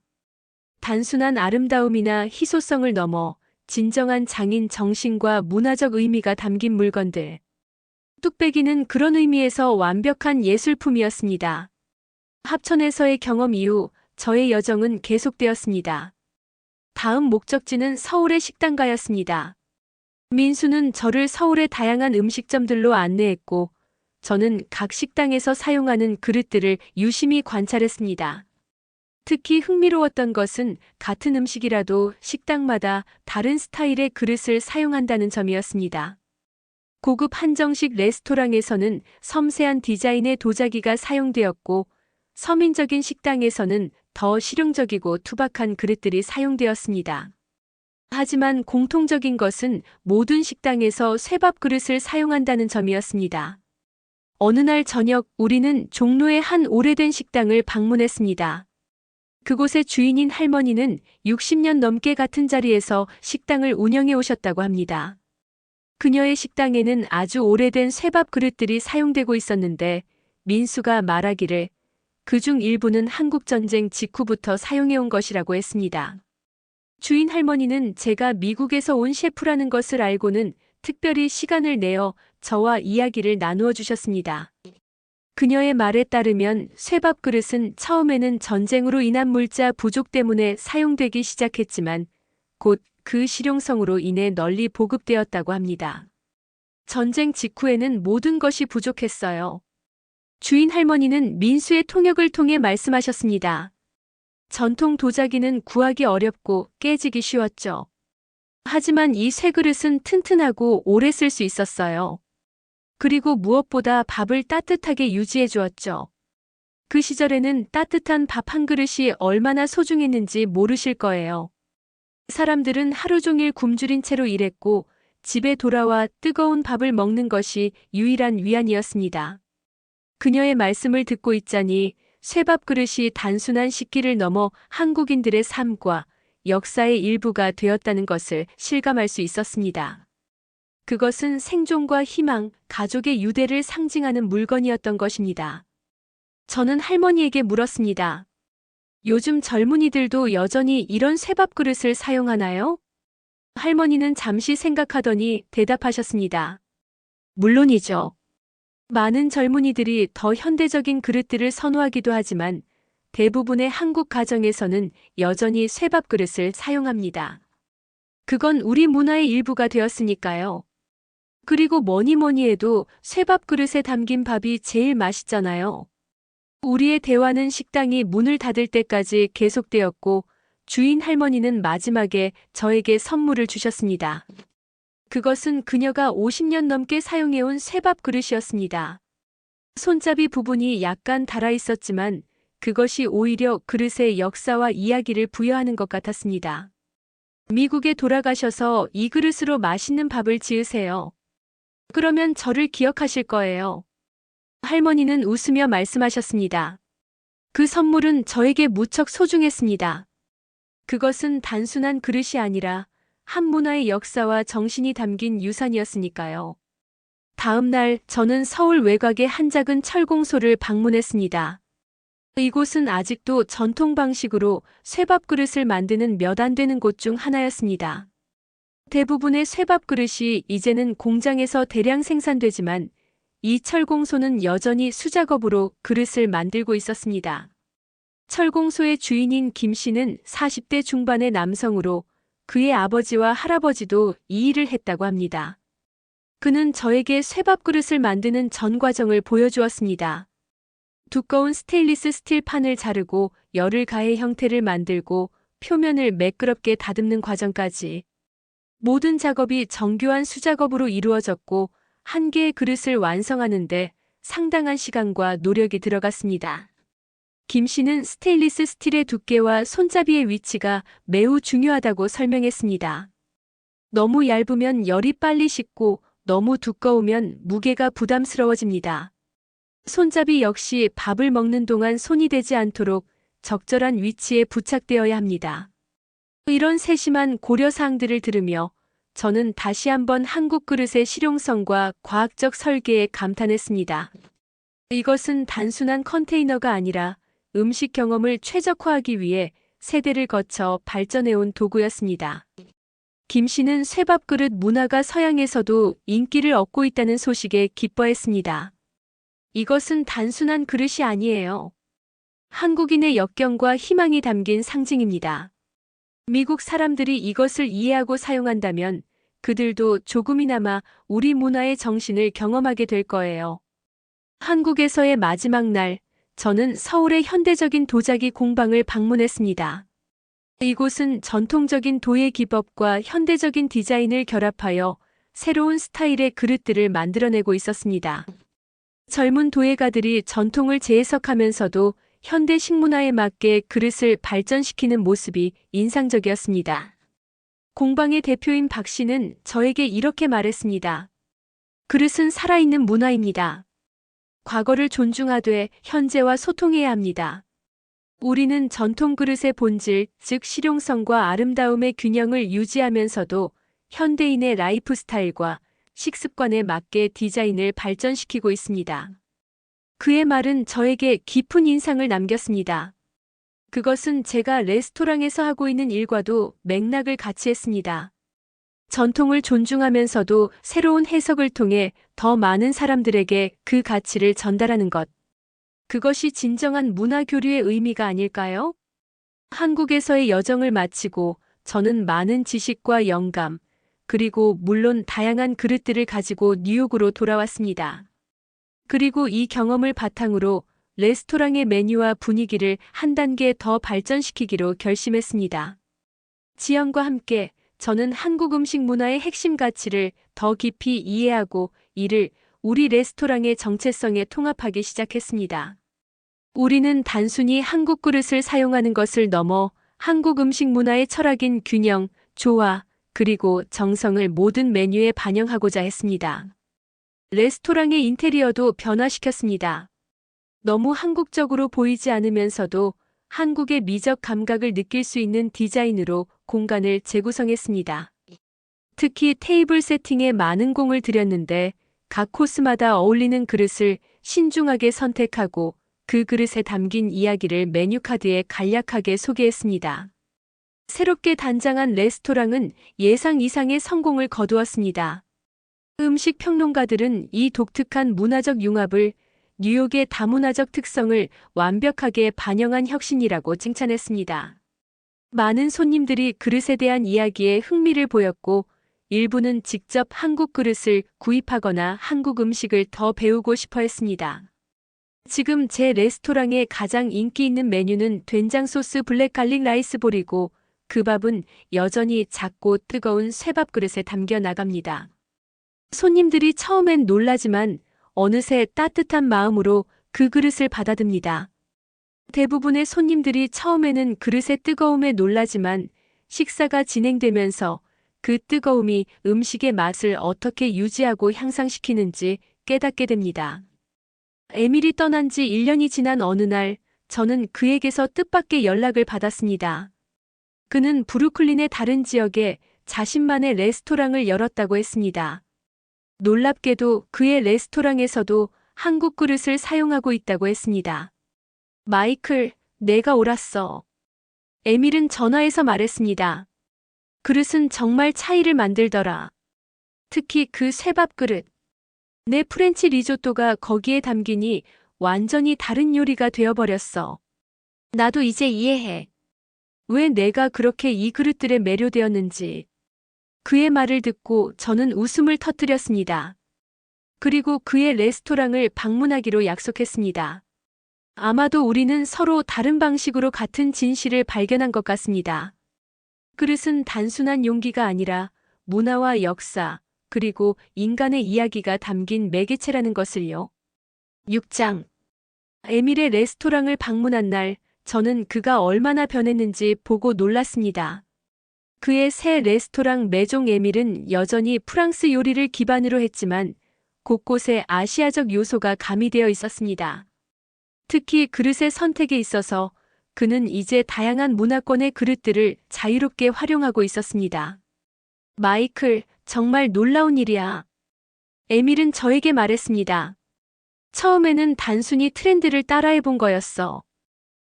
단순한 아름다움이나 희소성을 넘어 진정한 장인 정신과 문화적 의미가 담긴 물건들. 뚝배기는 그런 의미에서 완벽한 예술품이었습니다. 합천에서의 경험 이후 저의 여정은 계속되었습니다. 다음 목적지는 서울의 식당가였습니다. 민수는 저를 서울의 다양한 음식점들로 안내했고, 저는 각 식당에서 사용하는 그릇들을 유심히 관찰했습니다. 특히 흥미로웠던 것은 같은 음식이라도 식당마다 다른 스타일의 그릇을 사용한다는 점이었습니다. 고급 한정식 레스토랑에서는 섬세한 디자인의 도자기가 사용되었고, 서민적인 식당에서는 더 실용적이고 투박한 그릇들이 사용되었습니다. 하지만 공통적인 것은 모든 식당에서 쇠밥 그릇을 사용한다는 점이었습니다. 어느 날 저녁 우리는 종로의 한 오래된 식당을 방문했습니다. 그곳의 주인인 할머니는 60년 넘게 같은 자리에서 식당을 운영해 오셨다고 합니다. 그녀의 식당에는 아주 오래된 쇠밥 그릇들이 사용되고 있었는데 민수가 말하기를 그중 일부는 한국전쟁 직후부터 사용해온 것이라고 했습니다. 주인 할머니는 제가 미국에서 온 셰프라는 것을 알고는 특별히 시간을 내어 저와 이야기를 나누어 주셨습니다. 그녀의 말에 따르면 쇠밥 그릇은 처음에는 전쟁으로 인한 물자 부족 때문에 사용되기 시작했지만 곧 그 실용성으로 인해 널리 보급되었다고 합니다. 전쟁 직후에는 모든 것이 부족했어요. 주인 할머니는 민수의 통역을 통해 말씀하셨습니다. 전통 도자기는 구하기 어렵고 깨지기 쉬웠죠. 하지만 이 쇠그릇은 튼튼하고 오래 쓸 수 있었어요. 그리고 무엇보다 밥을 따뜻하게 유지해 주었죠. 그 시절에는 따뜻한 밥 한 그릇이 얼마나 소중했는지 모르실 거예요. 사람들은 하루 종일 굶주린 채로 일했고 집에 돌아와 뜨거운 밥을 먹는 것이 유일한 위안이었습니다. 그녀의 말씀을 듣고 있자니 쇠밥 그릇이 단순한 식기를 넘어 한국인들의 삶과 역사의 일부가 되었다는 것을 실감할 수 있었습니다. 그것은 생존과 희망, 가족의 유대를 상징하는 물건이었던 것입니다. 저는 할머니에게 물었습니다. 요즘 젊은이들도 여전히 이런 쇠밥 그릇을 사용하나요? 할머니는 잠시 생각하더니 대답하셨습니다. 물론이죠. 많은 젊은이들이 더 현대적인 그릇들을 선호하기도 하지만 대부분의 한국 가정에서는 여전히 쇠밥 그릇을 사용합니다. 그건 우리 문화의 일부가 되었으니까요. 그리고 뭐니 해도 쇠밥 그릇에 담긴 밥이 제일 맛있잖아요. 우리의 대화는 식당이 문을 닫을 때까지 계속되었고 주인 할머니는 마지막에 저에게 선물을 주셨습니다. 그것은 그녀가 50년 넘게 사용해온 쇠밥 그릇이었습니다. 손잡이 부분이 약간 닳아 있었지만 그것이 오히려 그릇의 역사와 이야기를 부여하는 것 같았습니다. 미국에 돌아가셔서 이 그릇으로 맛있는 밥을 지으세요. 그러면 저를 기억하실 거예요. 할머니는 웃으며 말씀하셨습니다. 그 선물은 저에게 무척 소중했습니다. 그것은 단순한 그릇이 아니라 한 문화의 역사와 정신이 담긴 유산이었으니까요. 다음 날 저는 서울 외곽의 한 작은 철공소를 방문했습니다. 이곳은 아직도 전통 방식으로 쇠밥 그릇을 만드는 몇 안 되는 곳 중 하나였습니다. 대부분의 쇠밥 그릇이 이제는 공장에서 대량 생산되지만 이 철공소는 여전히 수작업으로 그릇을 만들고 있었습니다. 철공소의 주인인 김 씨는 40대 중반의 남성으로 그의 아버지와 할아버지도 이 일을 했다고 합니다. 그는 저에게 쇠밥 그릇을 만드는 전 과정을 보여주었습니다. 두꺼운 스테인리스 스틸 판을 자르고 열을 가해 형태를 만들고 표면을 매끄럽게 다듬는 과정까지 모든 작업이 정교한 수작업으로 이루어졌고 한 개의 그릇을 완성하는데 상당한 시간과 노력이 들어갔습니다. 김 씨는 스테인리스 스틸의 두께와 손잡이의 위치가 매우 중요하다고 설명했습니다. 너무 얇으면 열이 빨리 식고 너무 두꺼우면 무게가 부담스러워집니다. 손잡이 역시 밥을 먹는 동안 손이 되지 않도록 적절한 위치에 부착되어야 합니다. 이런 세심한 고려사항들을 들으며 저는 다시 한번 한국 그릇의 실용성과 과학적 설계에 감탄했습니다. 이것은 단순한 컨테이너가 아니라 음식 경험을 최적화하기 위해 세대를 거쳐 발전해온 도구였습니다. 김 씨는 쇠밥 그릇 문화가 서양에서도 인기를 얻고 있다는 소식에 기뻐했습니다. 이것은 단순한 그릇이 아니에요. 한국인의 역경과 희망이 담긴 상징입니다. 미국 사람들이 이것을 이해하고 사용한다면 그들도 조금이나마 우리 문화의 정신을 경험하게 될 거예요. 한국에서의 마지막 날, 저는 서울의 현대적인 도자기 공방을 방문했습니다. 이곳은 전통적인 도예 기법과 현대적인 디자인을 결합하여 새로운 스타일의 그릇들을 만들어내고 있었습니다. 젊은 도예가들이 전통을 재해석하면서도 현대 식문화에 맞게 그릇을 발전시키는 모습이 인상적이었습니다. 공방의 대표인 박 씨는 저에게 이렇게 말했습니다. 그릇은 살아있는 문화입니다. 과거를 존중하되 현재와 소통해야 합니다. 우리는 전통 그릇의 본질, 즉 실용성과 아름다움의 균형을 유지하면서도 현대인의 라이프 스타일과 식습관에 맞게 디자인을 발전시키고 있습니다. 그의 말은 저에게 깊은 인상을 남겼습니다. 그것은 제가 레스토랑에서 하고 있는 일과도 맥락을 같이 했습니다. 전통을 존중하면서도 새로운 해석을 통해 더 많은 사람들에게 그 가치를 전달하는 것. 그것이 진정한 문화 교류의 의미가 아닐까요? 한국에서의 여정을 마치고 저는 많은 지식과 영감, 그리고 물론 다양한 그릇들을 가지고 뉴욕으로 돌아왔습니다. 그리고 이 경험을 바탕으로 레스토랑의 메뉴와 분위기를 한 단계 더 발전시키기로 결심했습니다. 지연과 함께 저는 한국 음식 문화의 핵심 가치를 더 깊이 이해하고 이를 우리 레스토랑의 정체성에 통합하기 시작했습니다. 우리는 단순히 한국 그릇을 사용하는 것을 넘어 한국 음식 문화의 철학인 균형, 조화, 그리고 정성을 모든 메뉴에 반영하고자 했습니다. 레스토랑의 인테리어도 변화시켰습니다. 너무 한국적으로 보이지 않으면서도 한국의 미적 감각을 느낄 수 있는 디자인으로 공간을 재구성했습니다. 특히 테이블 세팅에 많은 공을 들였는데 각 코스마다 어울리는 그릇을 신중하게 선택하고 그 그릇에 담긴 이야기를 메뉴카드에 간략하게 소개했습니다. 새롭게 단장한 레스토랑은 예상 이상의 성공을 거두었습니다. 음식 평론가들은 이 독특한 문화적 융합을 뉴욕의 다문화적 특성을 완벽하게 반영한 혁신이라고 칭찬했습니다. 많은 손님들이 그릇에 대한 이야기에 흥미를 보였고 일부는 직접 한국 그릇을 구입하거나 한국 음식을 더 배우고 싶어 했습니다. 지금 제 레스토랑의 가장 인기 있는 메뉴는 된장 소스 블랙 갈릭 라이스볼이고 그 밥은 여전히 작고 뜨거운 쇠밥 그릇에 담겨 나갑니다. 손님들이 처음엔 놀라지만 어느새 따뜻한 마음으로 그 그릇을 받아듭니다. 대부분의 손님들이 처음에는 그릇의 뜨거움에 놀라지만 식사가 진행되면서 그 뜨거움이 음식의 맛을 어떻게 유지하고 향상시키는지 깨닫게 됩니다. 에밀이 떠난 지 1년이 지난 어느 날 저는 그에게서 뜻밖의 연락을 받았습니다. 그는 브루클린의 다른 지역에 자신만의 레스토랑을 열었다고 했습니다. 놀랍게도 그의 레스토랑에서도 한국 그릇을 사용하고 있다고 했습니다. 마이클, 내가 옳았어. 에밀은 전화해서 말했습니다. 그릇은 정말 차이를 만들더라. 특히 그 쇠밥 그릇. 내 프렌치 리조또가 거기에 담기니 완전히 다른 요리가 되어버렸어. 나도 이제 이해해. 왜 내가 그렇게 이 그릇들에 매료되었는지. 그의 말을 듣고 저는 웃음을 터뜨렸습니다. 그리고 그의 레스토랑을 방문하기로 약속했습니다. 아마도 우리는 서로 다른 방식으로 같은 진실을 발견한 것 같습니다. 그릇은 단순한 용기가 아니라 문화와 역사, 그리고 인간의 이야기가 담긴 매개체라는 것을요. 6장. 에밀의 레스토랑을 방문한 날, 저는 그가 얼마나 변했는지 보고 놀랐습니다. 그의 새 레스토랑 메종 에밀은 여전히 프랑스 요리를 기반으로 했지만 곳곳에 아시아적 요소가 가미되어 있었습니다. 특히 그릇의 선택에 있어서 그는 이제 다양한 문화권의 그릇들을 자유롭게 활용하고 있었습니다. 마이클, 정말 놀라운 일이야. 에밀은 저에게 말했습니다. 처음에는 단순히 트렌드를 따라해본 거였어.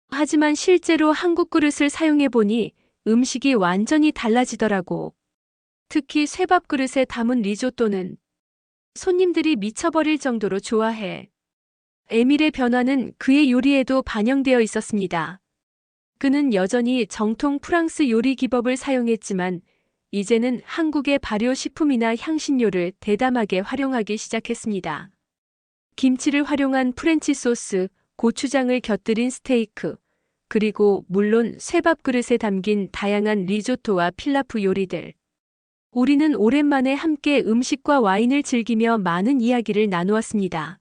하지만 실제로 한국 그릇을 사용해보니 음식이 완전히 달라지더라고. 특히 쇠밥 그릇에 담은 리조또는 손님들이 미쳐버릴 정도로 좋아해. 에밀의 변화는 그의 요리에도 반영되어 있었습니다. 그는 여전히 정통 프랑스 요리 기법을 사용했지만 이제는 한국의 발효식품이나 향신료를 대담하게 활용하기 시작했습니다. 김치를 활용한 프렌치 소스, 고추장을 곁들인 스테이크, 그리고 물론 쇠밥 그릇에 담긴 다양한 리조또와 필라프 요리들. 우리는 오랜만에 함께 음식과 와인을 즐기며 많은 이야기를 나누었습니다.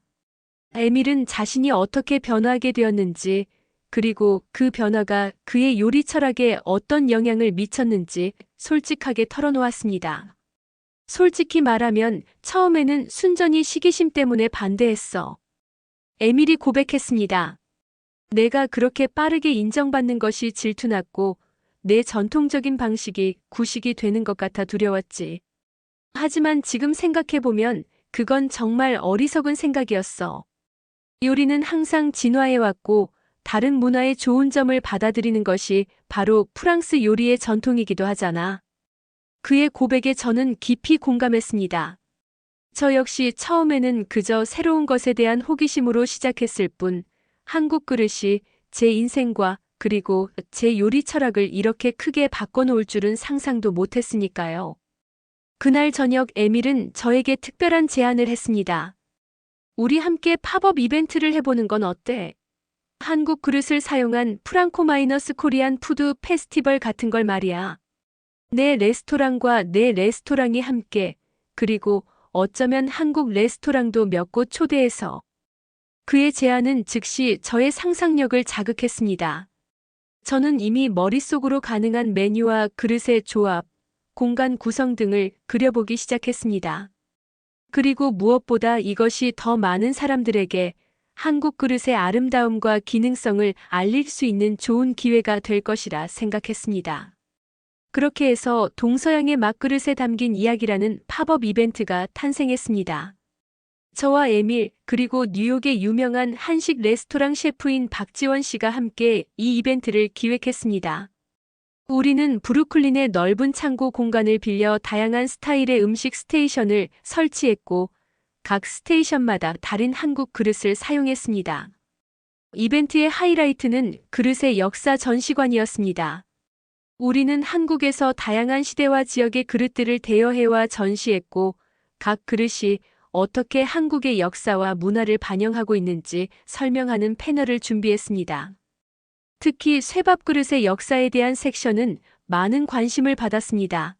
에밀은 자신이 어떻게 변화하게 되었는지, 그리고 그 변화가 그의 요리 철학에 어떤 영향을 미쳤는지 솔직하게 털어놓았습니다. 솔직히 말하면 처음에는 순전히 시기심 때문에 반대했어. 에밀이 고백했습니다. 내가 그렇게 빠르게 인정받는 것이 질투났고 내 전통적인 방식이 구식이 되는 것 같아 두려웠지. 하지만 지금 생각해보면 그건 정말 어리석은 생각이었어. 요리는 항상 진화해왔고 다른 문화의 좋은 점을 받아들이는 것이 바로 프랑스 요리의 전통이기도 하잖아. 그의 고백에 저는 깊이 공감했습니다. 저 역시 처음에는 그저 새로운 것에 대한 호기심으로 시작했을 뿐 한국 그릇이 제 인생과 그리고 제 요리 철학을 이렇게 크게 바꿔놓을 줄은 상상도 못했으니까요. 그날 저녁 에밀은 저에게 특별한 제안을 했습니다. 우리 함께 팝업 이벤트를 해보는 건 어때? 한국 그릇을 사용한 프랑코 마이너스 코리안 푸드 페스티벌 같은 걸 말이야. 내 레스토랑과 내 레스토랑이 함께, 그리고 어쩌면 한국 레스토랑도 몇 곳 초대해서. 그의 제안은 즉시 저의 상상력을 자극했습니다. 저는 이미 머릿속으로 가능한 메뉴와 그릇의 조합, 공간 구성 등을 그려보기 시작했습니다. 그리고 무엇보다 이것이 더 많은 사람들에게 한국 그릇의 아름다움과 기능성을 알릴 수 있는 좋은 기회가 될 것이라 생각했습니다. 그렇게 해서 동서양의 맛그릇에 담긴 이야기라는 팝업 이벤트가 탄생했습니다. 저와 에밀, 그리고 뉴욕의 유명한 한식 레스토랑 셰프인 박지원 씨가 함께 이 이벤트를 기획했습니다. 우리는 브루클린의 넓은 창고 공간을 빌려 다양한 스타일의 음식 스테이션을 설치했고 각 스테이션마다 다른 한국 그릇을 사용했습니다. 이벤트의 하이라이트는 그릇의 역사 전시관이었습니다. 우리는 한국에서 다양한 시대와 지역의 그릇들을 대여해와 전시했고 각 그릇이 어떻게 한국의 역사와 문화를 반영하고 있는지 설명하는 패널을 준비했습니다. 특히 쇠밥 그릇의 역사에 대한 섹션은 많은 관심을 받았습니다.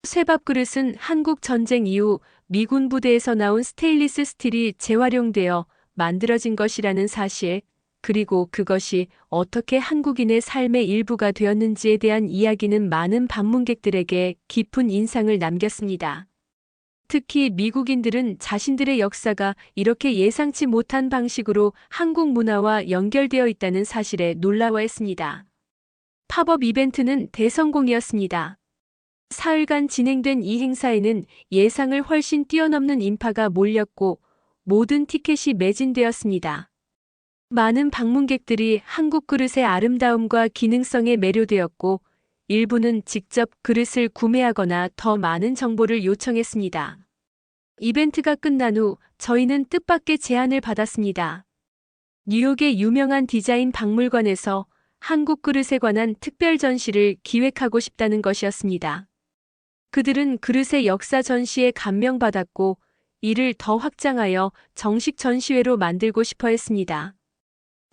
쇠밥 그릇은 한국 전쟁 이후 미군 부대에서 나온 스테인리스 스틸이 재활용되어 만들어진 것이라는 사실, 그리고 그것이 어떻게 한국인의 삶의 일부가 되었는지에 대한 이야기는 많은 방문객들에게 깊은 인상을 남겼습니다. 특히 미국인들은 자신들의 역사가 이렇게 예상치 못한 방식으로 한국 문화와 연결되어 있다는 사실에 놀라워했습니다. 팝업 이벤트는 대성공이었습니다. 사흘간 진행된 이 행사에는 예상을 훨씬 뛰어넘는 인파가 몰렸고 모든 티켓이 매진되었습니다. 많은 방문객들이 한국 그릇의 아름다움과 기능성에 매료되었고 일부는 직접 그릇을 구매하거나 더 많은 정보를 요청했습니다. 이벤트가 끝난 후 저희는 뜻밖의 제안을 받았습니다. 뉴욕의 유명한 디자인 박물관에서 한국 그릇에 관한 특별 전시를 기획하고 싶다는 것이었습니다. 그들은 그릇의 역사 전시에 감명받았고 이를 더 확장하여 정식 전시회로 만들고 싶어 했습니다.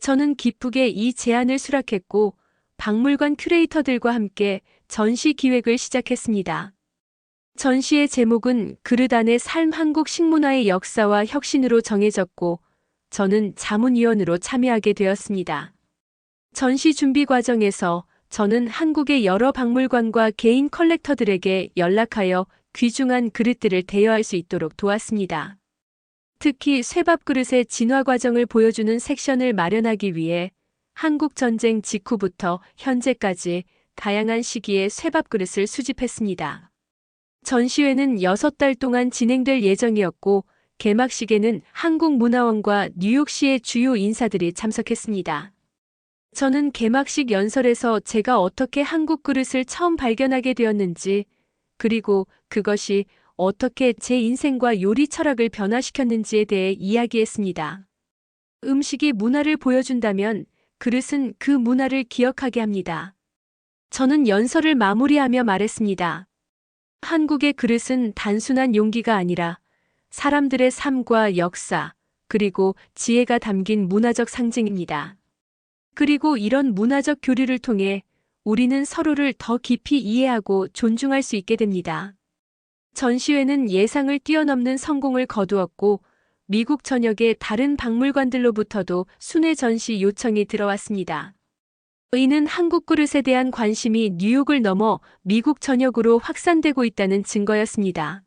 저는 기쁘게 이 제안을 수락했고 박물관 큐레이터들과 함께 전시 기획을 시작했습니다. 전시의 제목은 그릇 안의 삶 한국 식문화의 역사와 혁신으로 정해졌고 저는 자문위원으로 참여하게 되었습니다. 전시 준비 과정에서 저는 한국의 여러 박물관과 개인 컬렉터들에게 연락하여 귀중한 그릇들을 대여할 수 있도록 도왔습니다. 특히 쇠밥 그릇의 진화 과정을 보여주는 섹션을 마련하기 위해 한국 전쟁 직후부터 현재까지 다양한 시기의 쇠밥 그릇을 수집했습니다. 전시회는 6달 동안 진행될 예정이었고 개막식에는 한국문화원과 뉴욕시의 주요 인사들이 참석했습니다. 저는 개막식 연설에서 제가 어떻게 한국 그릇을 처음 발견하게 되었는지, 그리고 그것이 어떻게 제 인생과 요리 철학을 변화시켰는지에 대해 이야기했습니다. 음식이 문화를 보여준다면 그릇은 그 문화를 기억하게 합니다. 저는 연설을 마무리하며 말했습니다. 한국의 그릇은 단순한 용기가 아니라 사람들의 삶과 역사, 그리고 지혜가 담긴 문화적 상징입니다. 그리고 이런 문화적 교류를 통해 우리는 서로를 더 깊이 이해하고 존중할 수 있게 됩니다. 전시회는 예상을 뛰어넘는 성공을 거두었고 미국 전역의 다른 박물관들로부터도 순회 전시 요청이 들어왔습니다. 이는 한국 그릇에 대한 관심이 뉴욕을 넘어 미국 전역으로 확산되고 있다는 증거였습니다.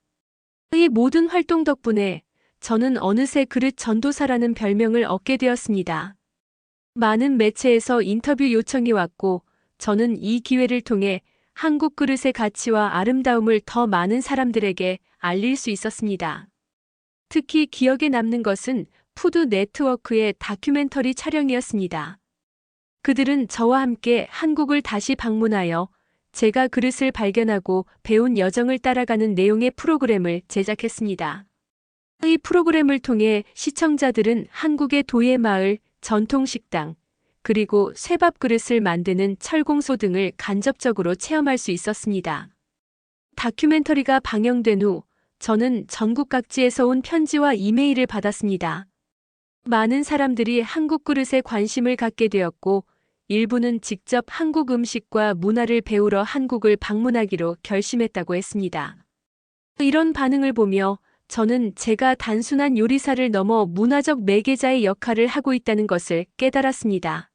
이 모든 활동 덕분에 저는 어느새 그릇 전도사라는 별명을 얻게 되었습니다. 많은 매체에서 인터뷰 요청이 왔고 저는 이 기회를 통해 한국 그릇의 가치와 아름다움을 더 많은 사람들에게 알릴 수 있었습니다. 특히 기억에 남는 것은 푸드 네트워크의 다큐멘터리 촬영이었습니다. 그들은 저와 함께 한국을 다시 방문하여 제가 그릇을 발견하고 배운 여정을 따라가는 내용의 프로그램을 제작했습니다. 이 프로그램을 통해 시청자들은 한국의 도예 마을, 전통 식당, 그리고 쇠밥 그릇을 만드는 철공소 등을 간접적으로 체험할 수 있었습니다. 다큐멘터리가 방영된 후 저는 전국 각지에서 온 편지와 이메일을 받았습니다. 많은 사람들이 한국 그릇에 관심을 갖게 되었고 일부는 직접 한국 음식과 문화를 배우러 한국을 방문하기로 결심했다고 했습니다. 이런 반응을 보며 저는 제가 단순한 요리사를 넘어 문화적 매개자의 역할을 하고 있다는 것을 깨달았습니다.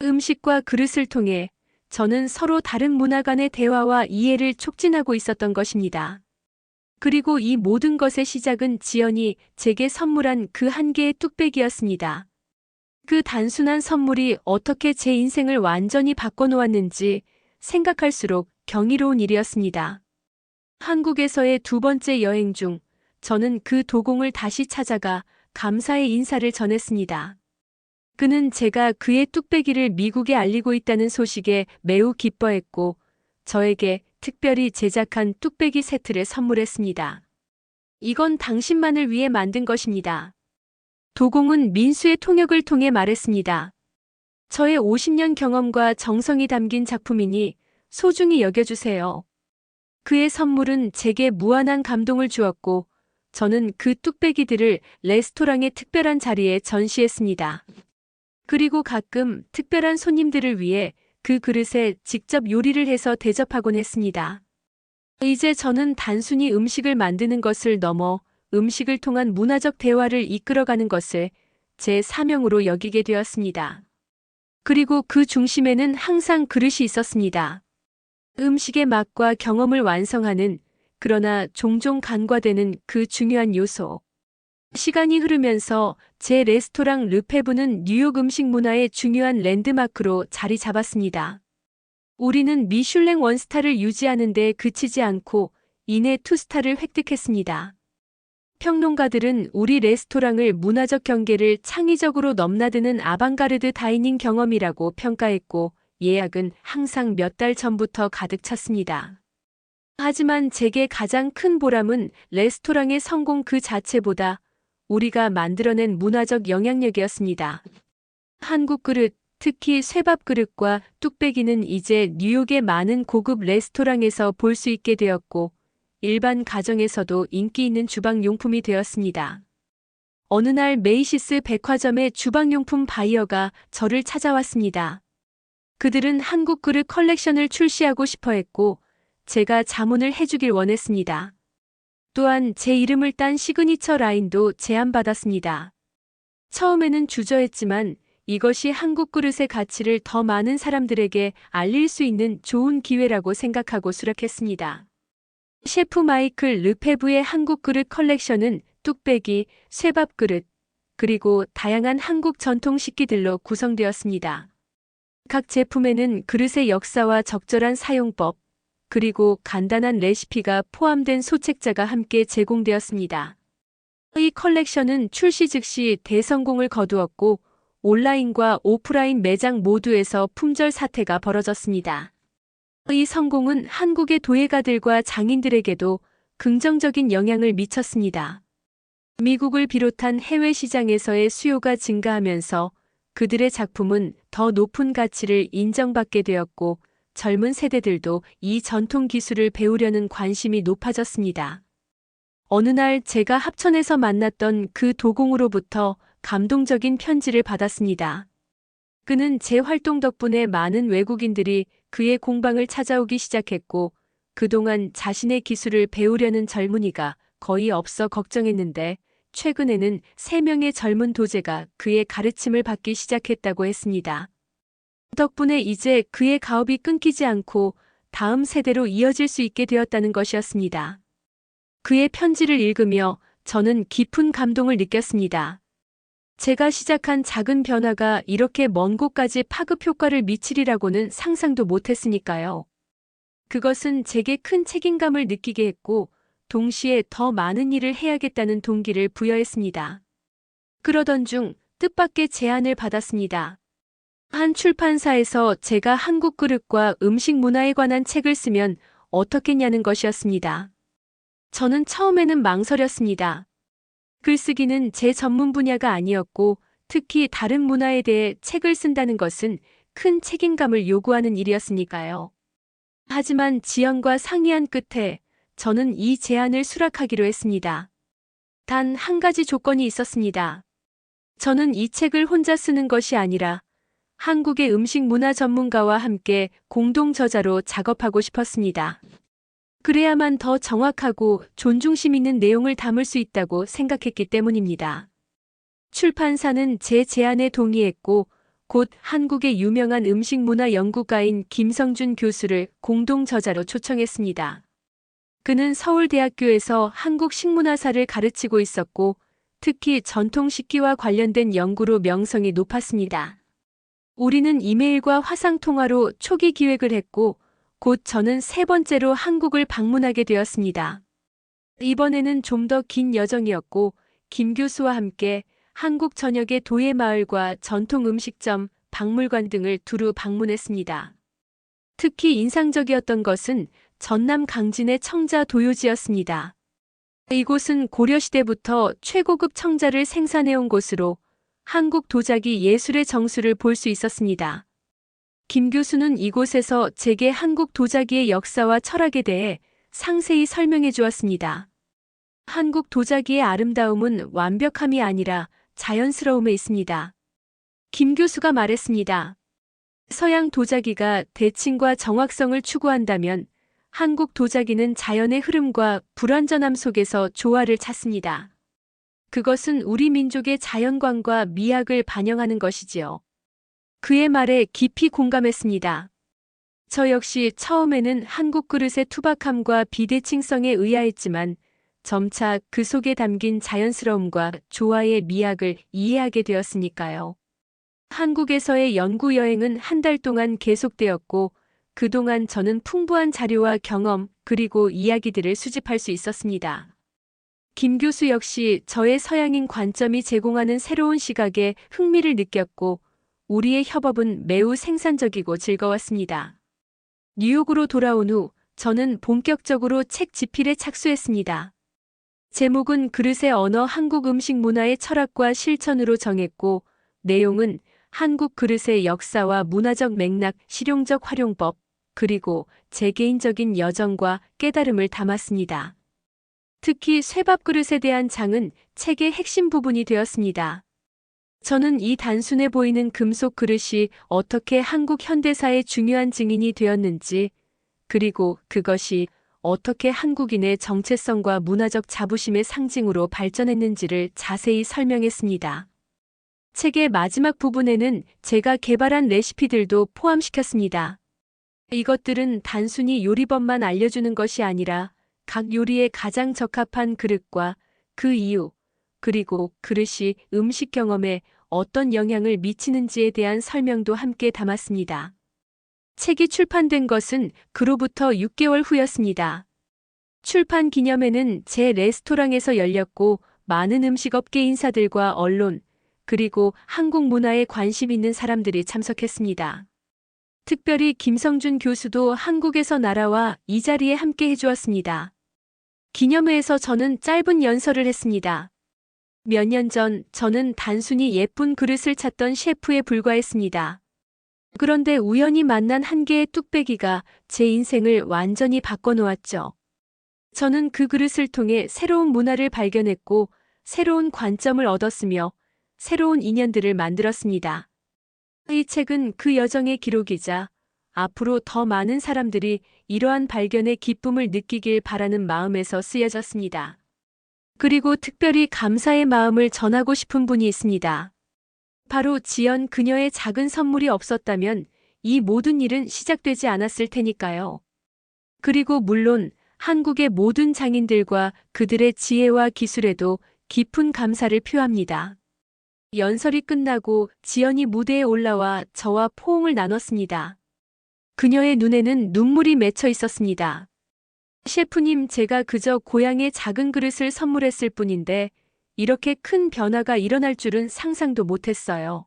음식과 그릇을 통해 저는 서로 다른 문화 간의 대화와 이해를 촉진하고 있었던 것입니다. 그리고 이 모든 것의 시작은 지연이 제게 선물한 그 한 개의 뚝배기였습니다. 그 단순한 선물이 어떻게 제 인생을 완전히 바꿔놓았는지 생각할수록 경이로운 일이었습니다. 한국에서의 두 번째 여행 중 저는 그 도공을 다시 찾아가 감사의 인사를 전했습니다. 그는 제가 그의 뚝배기를 미국에 알리고 있다는 소식에 매우 기뻐했고 저에게 특별히 제작한 뚝배기 세트를 선물했습니다. 이건 당신만을 위해 만든 것입니다. 도공은 민수의 통역을 통해 말했습니다. 저의 50년 경험과 정성이 담긴 작품이니 소중히 여겨주세요. 그의 선물은 제게 무한한 감동을 주었고 저는 그 뚝배기들을 레스토랑의 특별한 자리에 전시했습니다. 그리고 가끔 특별한 손님들을 위해 그 그릇에 직접 요리를 해서 대접하곤 했습니다. 이제 저는 단순히 음식을 만드는 것을 넘어 음식을 통한 문화적 대화를 이끌어가는 것을 제 사명으로 여기게 되었습니다. 그리고 그 중심에는 항상 그릇이 있었습니다. 음식의 맛과 경험을 완성하는, 그러나 종종 간과되는 그 중요한 요소. 시간이 흐르면서 제 레스토랑 르페브는 뉴욕 음식 문화의 중요한 랜드마크로 자리 잡았습니다. 우리는 미슐랭 원스타를 유지하는 데 그치지 않고 이내 투스타를 획득했습니다. 평론가들은 우리 레스토랑을 문화적 경계를 창의적으로 넘나드는 아방가르드 다이닝 경험이라고 평가했고, 예약은 항상 몇 달 전부터 가득 찼습니다. 하지만 제게 가장 큰 보람은 레스토랑의 성공 그 자체보다 우리가 만들어낸 문화적 영향력이었습니다. 한국 그릇, 특히 쇠밥 그릇과 뚝배기는 이제 뉴욕의 많은 고급 레스토랑에서 볼 수 있게 되었고, 일반 가정에서도 인기 있는 주방용품이 되었습니다. 어느 날 메이시스 백화점의 주방용품 바이어가 저를 찾아왔습니다. 그들은 한국 그릇 컬렉션을 출시하고 싶어 했고, 제가 자문을 해주길 원했습니다. 또한 제 이름을 딴 시그니처 라인도 제안받았습니다. 처음에는 주저했지만 이것이 한국 그릇의 가치를 더 많은 사람들에게 알릴 수 있는 좋은 기회라고 생각하고 수락했습니다. 셰프 마이클 르페브의 한국 그릇 컬렉션은 뚝배기, 쇠밥 그릇, 그리고 다양한 한국 전통 식기들로 구성되었습니다. 각 제품에는 그릇의 역사와 적절한 사용법, 그리고 간단한 레시피가 포함된 소책자가 함께 제공되었습니다. 이 컬렉션은 출시 즉시 대성공을 거두었고, 온라인과 오프라인 매장 모두에서 품절 사태가 벌어졌습니다. 이 성공은 한국의 도예가들과 장인들에게도 긍정적인 영향을 미쳤습니다. 미국을 비롯한 해외 시장에서의 수요가 증가하면서 그들의 작품은 더 높은 가치를 인정받게 되었고, 젊은 세대들도 이 전통 기술을 배우려는 관심이 높아졌습니다. 어느 날 제가 합천에서 만났던 그 도공으로부터 감동적인 편지를 받았습니다. 그는 제 활동 덕분에 많은 외국인들이 그의 공방을 찾아오기 시작했고, 그동안 자신의 기술을 배우려는 젊은이가 거의 없어 걱정했는데, 최근에는 3명의 젊은 도제가 그의 가르침을 받기 시작했다고 했습니다. 덕분에 이제 그의 가업이 끊기지 않고 다음 세대로 이어질 수 있게 되었다는 것이었습니다. 그의 편지를 읽으며 저는 깊은 감동을 느꼈습니다. 제가 시작한 작은 변화가 이렇게 먼 곳까지 파급 효과를 미치리라고는 상상도 못했으니까요. 그것은 제게 큰 책임감을 느끼게 했고, 동시에 더 많은 일을 해야겠다는 동기를 부여했습니다. 그러던 중 뜻밖의 제안을 받았습니다. 한 출판사에서 제가 한국 그릇과 음식 문화에 관한 책을 쓰면 어떻겠냐는 것이었습니다. 저는 처음에는 망설였습니다. 글쓰기는 제 전문 분야가 아니었고, 특히 다른 문화에 대해 책을 쓴다는 것은 큰 책임감을 요구하는 일이었으니까요. 하지만 지연과 상의한 끝에 저는 이 제안을 수락하기로 했습니다. 단 한 가지 조건이 있었습니다. 저는 이 책을 혼자 쓰는 것이 아니라 한국의 음식 문화 전문가와 함께 공동 저자로 작업하고 싶었습니다. 그래야만 더 정확하고 존중심 있는 내용을 담을 수 있다고 생각했기 때문입니다. 출판사는 제 제안에 동의했고, 곧 한국의 유명한 음식 문화 연구가인 김성준 교수를 공동 저자로 초청했습니다. 그는 서울대학교에서 한국 식문화사를 가르치고 있었고, 특히 전통 식기와 관련된 연구로 명성이 높았습니다. 우리는 이메일과 화상통화로 초기 기획을 했고, 곧 저는 3번째로 한국을 방문하게 되었습니다. 이번에는 좀 더 긴 여정이었고, 김 교수와 함께 한국 전역의 도예마을과 전통 음식점, 박물관 등을 두루 방문했습니다. 특히 인상적이었던 것은 전남 강진의 청자 도요지였습니다. 이곳은 고려시대부터 최고급 청자를 생산해온 곳으로 한국 도자기 예술의 정수를 볼 수 있었습니다. 김 교수는 이곳에서 제게 한국 도자기의 역사와 철학에 대해 상세히 설명해 주었습니다. 한국 도자기의 아름다움은 완벽함이 아니라 자연스러움에 있습니다. 김 교수가 말했습니다. 서양 도자기가 대칭과 정확성을 추구한다면 한국 도자기는 자연의 흐름과 불완전함 속에서 조화를 찾습니다. 그것은 우리 민족의 자연광과 미학을 반영하는 것이지요. 그의 말에 깊이 공감했습니다. 저 역시 처음에는 한국 그릇의 투박함과 비대칭성에 의아했지만 점차 그 속에 담긴 자연스러움과 조화의 미학을 이해하게 되었으니까요. 한국에서의 연구 여행은 한 달 동안 계속되었고 그동안 저는 풍부한 자료와 경험 그리고 이야기들을 수집할 수 있었습니다. 김 교수 역시 저의 서양인 관점이 제공하는 새로운 시각에 흥미를 느꼈고 우리의 협업은 매우 생산적이고 즐거웠습니다. 뉴욕으로 돌아온 후 저는 본격적으로 책 집필에 착수했습니다. 제목은 그릇의 언어 한국 음식 문화의 철학과 실천으로 정했고 내용은 한국 그릇의 역사와 문화적 맥락, 실용적 활용법, 그리고 제 개인적인 여정과 깨달음을 담았습니다. 특히 쇠밥 그릇에 대한 장은 책의 핵심 부분이 되었습니다. 저는 이 단순해 보이는 금속 그릇이 어떻게 한국 현대사의 중요한 증인이 되었는지, 그리고 그것이 어떻게 한국인의 정체성과 문화적 자부심의 상징으로 발전했는지를 자세히 설명했습니다. 책의 마지막 부분에는 제가 개발한 레시피들도 포함시켰습니다. 이것들은 단순히 요리법만 알려주는 것이 아니라 각 요리에 가장 적합한 그릇과 그 이유, 그리고 그릇이 음식 경험에 어떤 영향을 미치는지에 대한 설명도 함께 담았습니다. 책이 출판된 것은 그로부터 6개월 후였습니다. 출판 기념회는 제 레스토랑에서 열렸고 많은 음식업계 인사들과 언론, 그리고 한국 문화에 관심 있는 사람들이 참석했습니다. 특별히 김성준 교수도 한국에서 날아와 이 자리에 함께 해주었습니다. 기념회에서 저는 짧은 연설을 했습니다. 몇 년 전 저는 단순히 예쁜 그릇을 찾던 셰프에 불과했습니다. 그런데 우연히 만난 한 개의 뚝배기가 제 인생을 완전히 바꿔놓았죠. 저는 그 그릇을 통해 새로운 문화를 발견했고 새로운 관점을 얻었으며 새로운 인연들을 만들었습니다. 이 책은 그 여정의 기록이자 앞으로 더 많은 사람들이 이러한 발견의 기쁨을 느끼길 바라는 마음에서 쓰여졌습니다. 그리고 특별히 감사의 마음을 전하고 싶은 분이 있습니다. 바로 지연 그녀의 작은 선물이 없었다면 이 모든 일은 시작되지 않았을 테니까요. 그리고 물론 한국의 모든 장인들과 그들의 지혜와 기술에도 깊은 감사를 표합니다. 연설이 끝나고 지연이 무대에 올라와 저와 포옹을 나눴습니다. 그녀의 눈에는 눈물이 맺혀 있었습니다. 셰프님, 제가 그저 고향의 작은 그릇을 선물했을 뿐인데 이렇게 큰 변화가 일어날 줄은 상상도 못했어요.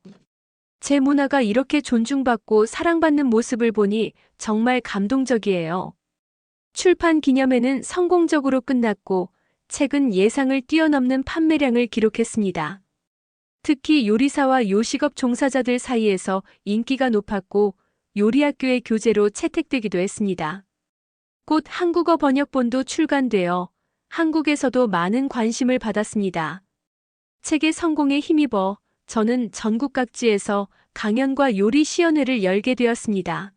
제 문화가 이렇게 존중받고 사랑받는 모습을 보니 정말 감동적이에요. 출판 기념회는 성공적으로 끝났고 책은 예상을 뛰어넘는 판매량을 기록했습니다. 특히 요리사와 요식업 종사자들 사이에서 인기가 높았고 요리학교의 교재로 채택되기도 했습니다. 곧 한국어 번역본도 출간되어 한국에서도 많은 관심을 받았습니다. 책의 성공에 힘입어 저는 전국 각지에서 강연과 요리 시연회를 열게 되었습니다.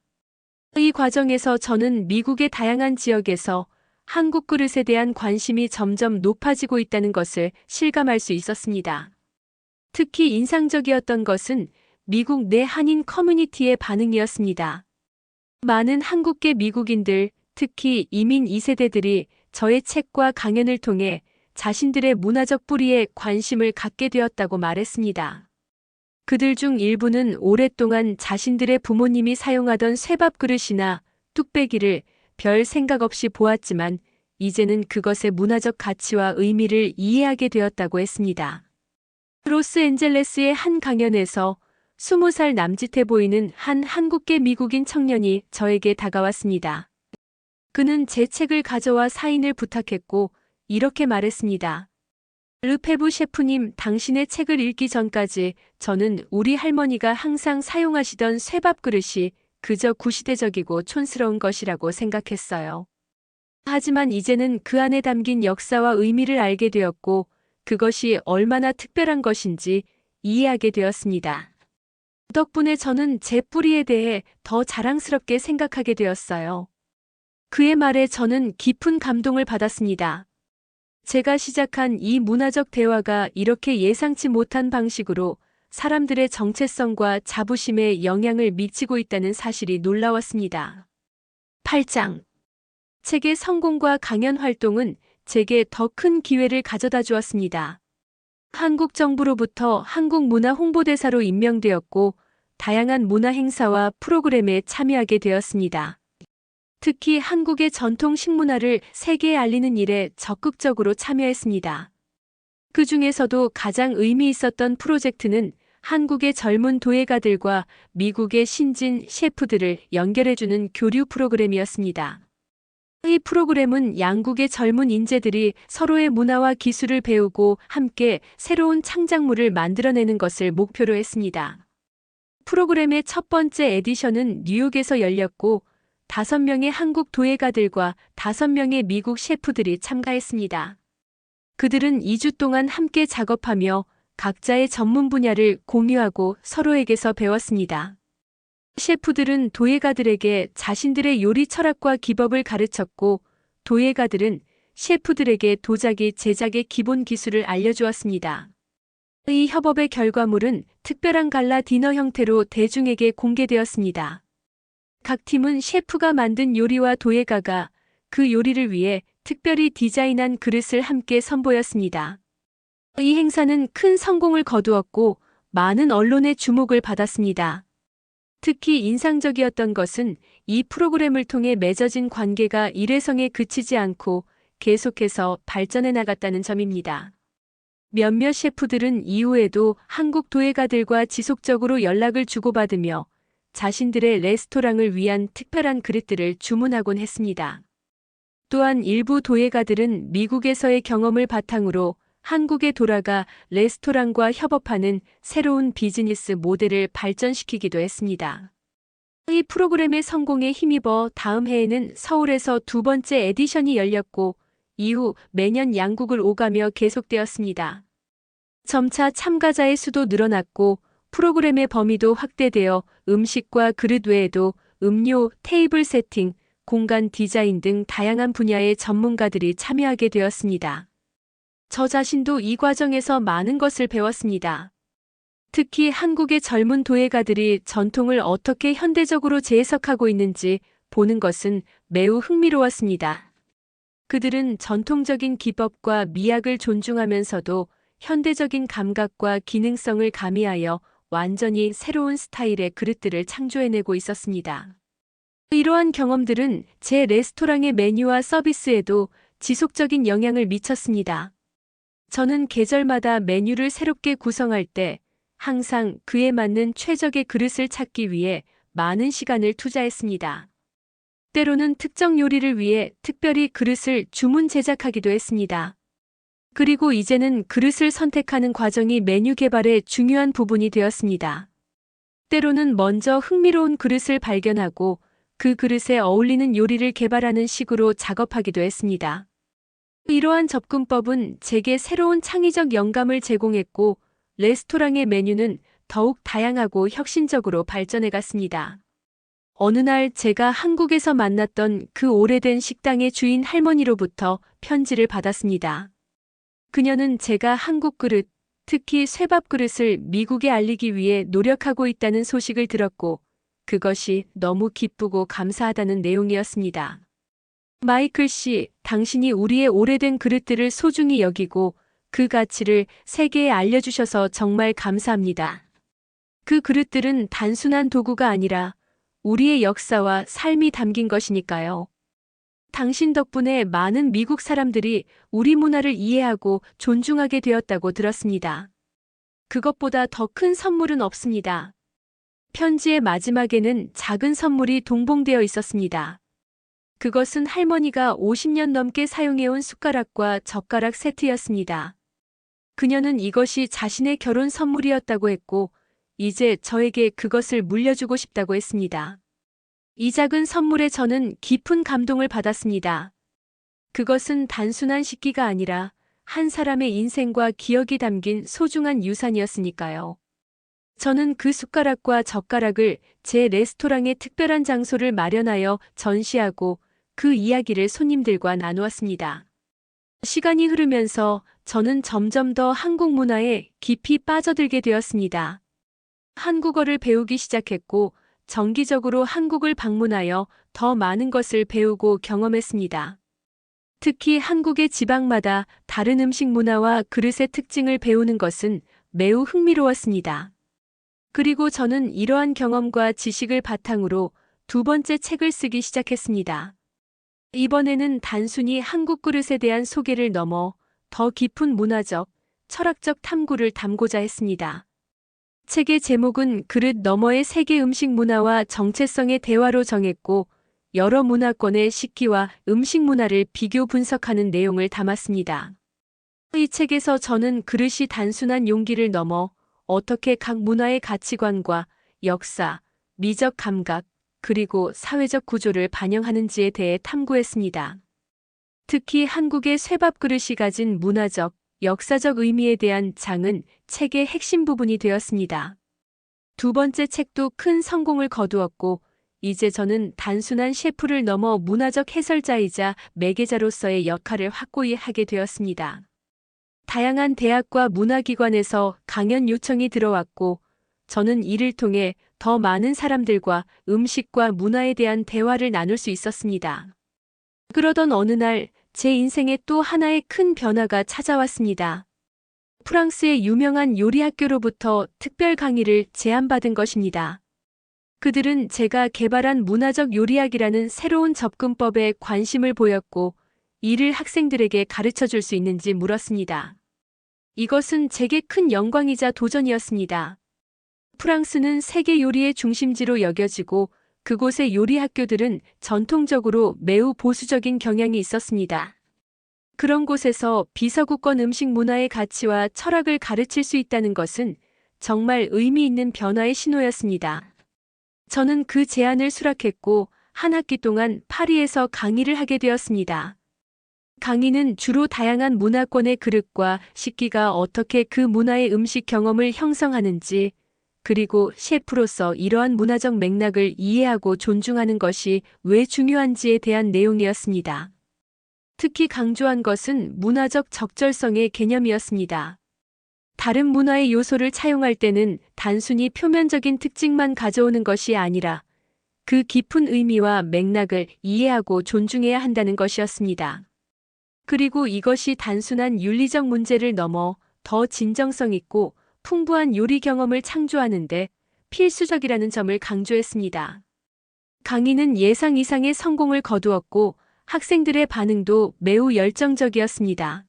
이 과정에서 저는 미국의 다양한 지역에서 한국 그릇에 대한 관심이 점점 높아지고 있다는 것을 실감할 수 있었습니다. 특히 인상적이었던 것은 미국 내 한인 커뮤니티의 반응이었습니다. 많은 한국계 미국인들, 특히 이민 2세대들이 저의 책과 강연을 통해 자신들의 문화적 뿌리에 관심을 갖게 되었다고 말했습니다. 그들 중 일부는 오랫동안 자신들의 부모님이 사용하던 쇠밥 그릇이나 뚝배기를 별 생각 없이 보았지만 이제는 그것의 문화적 가치와 의미를 이해하게 되었다고 했습니다. 로스앤젤레스의 한 강연에서 20살 남짓해 보이는 한 한국계 미국인 청년이 저에게 다가왔습니다. 그는 제 책을 가져와 사인을 부탁했고 이렇게 말했습니다. 르페부 셰프님, 당신의 책을 읽기 전까지 저는 우리 할머니가 항상 사용하시던 쇠밥 그릇이 그저 구시대적이고 촌스러운 것이라고 생각했어요. 하지만 이제는 그 안에 담긴 역사와 의미를 알게 되었고, 그것이 얼마나 특별한 것인지 이해하게 되었습니다. 덕분에 저는 제 뿌리에 대해 더 자랑스럽게 생각하게 되었어요. 그의 말에 저는 깊은 감동을 받았습니다. 제가 시작한 이 문화적 대화가 이렇게 예상치 못한 방식으로 사람들의 정체성과 자부심에 영향을 미치고 있다는 사실이 놀라웠습니다. 8장. 책의 성공과 강연 활동은 제게 더 큰 기회를 가져다 주었습니다. 한국 정부로부터 한국 문화 홍보대사로 임명되었고, 다양한 문화 행사와 프로그램에 참여하게 되었습니다. 특히 한국의 전통 식문화를 세계에 알리는 일에 적극적으로 참여했습니다. 그 중에서도 가장 의미 있었던 프로젝트는 한국의 젊은 도예가들과 미국의 신진 셰프들을 연결해주는 교류 프로그램이었습니다. 이 프로그램은 양국의 젊은 인재들이 서로의 문화와 기술을 배우고 함께 새로운 창작물을 만들어내는 것을 목표로 했습니다. 프로그램의 첫 번째 에디션은 뉴욕에서 열렸고 5명의 한국 도예가들과 5명의 미국 셰프들이 참가했습니다. 그들은 2주 동안 함께 작업하며 각자의 전문 분야를 공유하고 서로에게서 배웠습니다. 셰프들은 도예가들에게 자신들의 요리 철학과 기법을 가르쳤고, 도예가들은 셰프들에게 도자기 제작의 기본 기술을 알려주었습니다. 이 협업의 결과물은 특별한 갈라 디너 형태로 대중에게 공개되었습니다. 각 팀은 셰프가 만든 요리와 도예가가 그 요리를 위해 특별히 디자인한 그릇을 함께 선보였습니다. 이 행사는 큰 성공을 거두었고 많은 언론의 주목을 받았습니다. 특히 인상적이었던 것은 이 프로그램을 통해 맺어진 관계가 일회성에 그치지 않고 계속해서 발전해 나갔다는 점입니다. 몇몇 셰프들은 이후에도 한국 도예가들과 지속적으로 연락을 주고받으며 자신들의 레스토랑을 위한 특별한 그릇들을 주문하곤 했습니다. 또한 일부 도예가들은 미국에서의 경험을 바탕으로 한국에 돌아가 레스토랑과 협업하는 새로운 비즈니스 모델을 발전시키기도 했습니다. 이 프로그램의 성공에 힘입어 다음 해에는 서울에서 두 번째 에디션이 열렸고 이후 매년 양국을 오가며 계속되었습니다. 점차 참가자의 수도 늘어났고 프로그램의 범위도 확대되어 음식과 그릇 외에도 음료, 테이블 세팅, 공간 디자인 등 다양한 분야의 전문가들이 참여하게 되었습니다. 저 자신도 이 과정에서 많은 것을 배웠습니다. 특히 한국의 젊은 도예가들이 전통을 어떻게 현대적으로 재해석하고 있는지 보는 것은 매우 흥미로웠습니다. 그들은 전통적인 기법과 미학을 존중하면서도 현대적인 감각과 기능성을 가미하여 완전히 새로운 스타일의 그릇들을 창조해내고 있었습니다. 이러한 경험들은 제 레스토랑의 메뉴와 서비스에도 지속적인 영향을 미쳤습니다. 저는 계절마다 메뉴를 새롭게 구성할 때 항상 그에 맞는 최적의 그릇을 찾기 위해 많은 시간을 투자했습니다. 때로는 특정 요리를 위해 특별히 그릇을 주문 제작하기도 했습니다. 그리고 이제는 그릇을 선택하는 과정이 메뉴 개발의 중요한 부분이 되었습니다. 때로는 먼저 흥미로운 그릇을 발견하고 그 그릇에 어울리는 요리를 개발하는 식으로 작업하기도 했습니다. 이러한 접근법은 제게 새로운 창의적 영감을 제공했고 레스토랑의 메뉴는 더욱 다양하고 혁신적으로 발전해 갔습니다. 어느 날 제가 한국에서 만났던 그 오래된 식당의 주인 할머니로부터 편지를 받았습니다. 그녀는 제가 한국 그릇, 특히 쇠밥 그릇을 미국에 알리기 위해 노력하고 있다는 소식을 들었고 그것이 너무 기쁘고 감사하다는 내용이었습니다. 마이클 씨, 당신이 우리의 오래된 그릇들을 소중히 여기고 그 가치를 세계에 알려주셔서 정말 감사합니다. 그 그릇들은 단순한 도구가 아니라 우리의 역사와 삶이 담긴 것이니까요. 당신 덕분에 많은 미국 사람들이 우리 문화를 이해하고 존중하게 되었다고 들었습니다. 그것보다 더 큰 선물은 없습니다. 편지의 마지막에는 작은 선물이 동봉되어 있었습니다. 그것은 할머니가 50년 넘게 사용해온 숟가락과 젓가락 세트였습니다. 그녀는 이것이 자신의 결혼 선물이었다고 했고, 이제 저에게 그것을 물려주고 싶다고 했습니다. 이 작은 선물에 저는 깊은 감동을 받았습니다. 그것은 단순한 식기가 아니라 한 사람의 인생과 기억이 담긴 소중한 유산이었으니까요. 저는 그 숟가락과 젓가락을 제 레스토랑의 특별한 장소를 마련하여 전시하고 그 이야기를 손님들과 나누었습니다. 시간이 흐르면서 저는 점점 더 한국 문화에 깊이 빠져들게 되었습니다. 한국어를 배우기 시작했고 정기적으로 한국을 방문하여 더 많은 것을 배우고 경험했습니다. 특히 한국의 지방마다 다른 음식 문화와 그릇의 특징을 배우는 것은 매우 흥미로웠습니다. 그리고 저는 이러한 경험과 지식을 바탕으로 두 번째 책을 쓰기 시작했습니다. 이번에는 단순히 한국 그릇에 대한 소개를 넘어 더 깊은 문화적, 철학적 탐구를 담고자 했습니다. 책의 제목은 그릇 너머의 세계 음식 문화와 정체성의 대화로 정했고, 여러 문화권의 식기와 음식 문화를 비교 분석하는 내용을 담았습니다. 이 책에서 저는 그릇이 단순한 용기를 넘어 어떻게 각 문화의 가치관과 역사, 미적 감각, 그리고 사회적 구조를 반영하는지에 대해 탐구했습니다. 특히 한국의 쇠밥 그릇이 가진 문화적, 역사적 의미에 대한 장은 책의 핵심 부분이 되었습니다. 두 번째 책도 큰 성공을 거두었고, 이제 저는 단순한 셰프를 넘어 문화적 해설자이자 매개자로서의 역할을 확고히 하게 되었습니다. 다양한 대학과 문화기관에서 강연 요청이 들어왔고, 저는 이를 통해 더 많은 사람들과 음식과 문화에 대한 대화를 나눌 수 있었습니다. 그러던 어느 날, 제 인생에 또 하나의 큰 변화가 찾아왔습니다. 프랑스의 유명한 요리 학교로부터 특별 강의를 제안받은 것입니다. 그들은 제가 개발한 문화적 요리학이라는 새로운 접근법에 관심을 보였고, 이를 학생들에게 가르쳐 줄 수 있는지 물었습니다. 이것은 제게 큰 영광이자 도전이었습니다. 프랑스는 세계 요리의 중심지로 여겨지고, 그곳의 요리 학교들은 전통적으로 매우 보수적인 경향이 있었습니다. 그런 곳에서 비서구권 음식 문화의 가치와 철학을 가르칠 수 있다는 것은 정말 의미 있는 변화의 신호였습니다. 저는 그 제안을 수락했고 한 학기 동안 파리에서 강의를 하게 되었습니다. 강의는 주로 다양한 문화권의 그릇과 식기가 어떻게 그 문화의 음식 경험을 형성하는지, 그리고 셰프로서 이러한 문화적 맥락을 이해하고 존중하는 것이 왜 중요한지에 대한 내용이었습니다. 특히 강조한 것은 문화적 적절성의 개념이었습니다. 다른 문화의 요소를 차용할 때는 단순히 표면적인 특징만 가져오는 것이 아니라 그 깊은 의미와 맥락을 이해하고 존중해야 한다는 것이었습니다. 그리고 이것이 단순한 윤리적 문제를 넘어 더 진정성 있고 풍부한 요리 경험을 창조하는데 필수적이라는 점을 강조했습니다. 강의는 예상 이상의 성공을 거두었고 학생들의 반응도 매우 열정적이었습니다.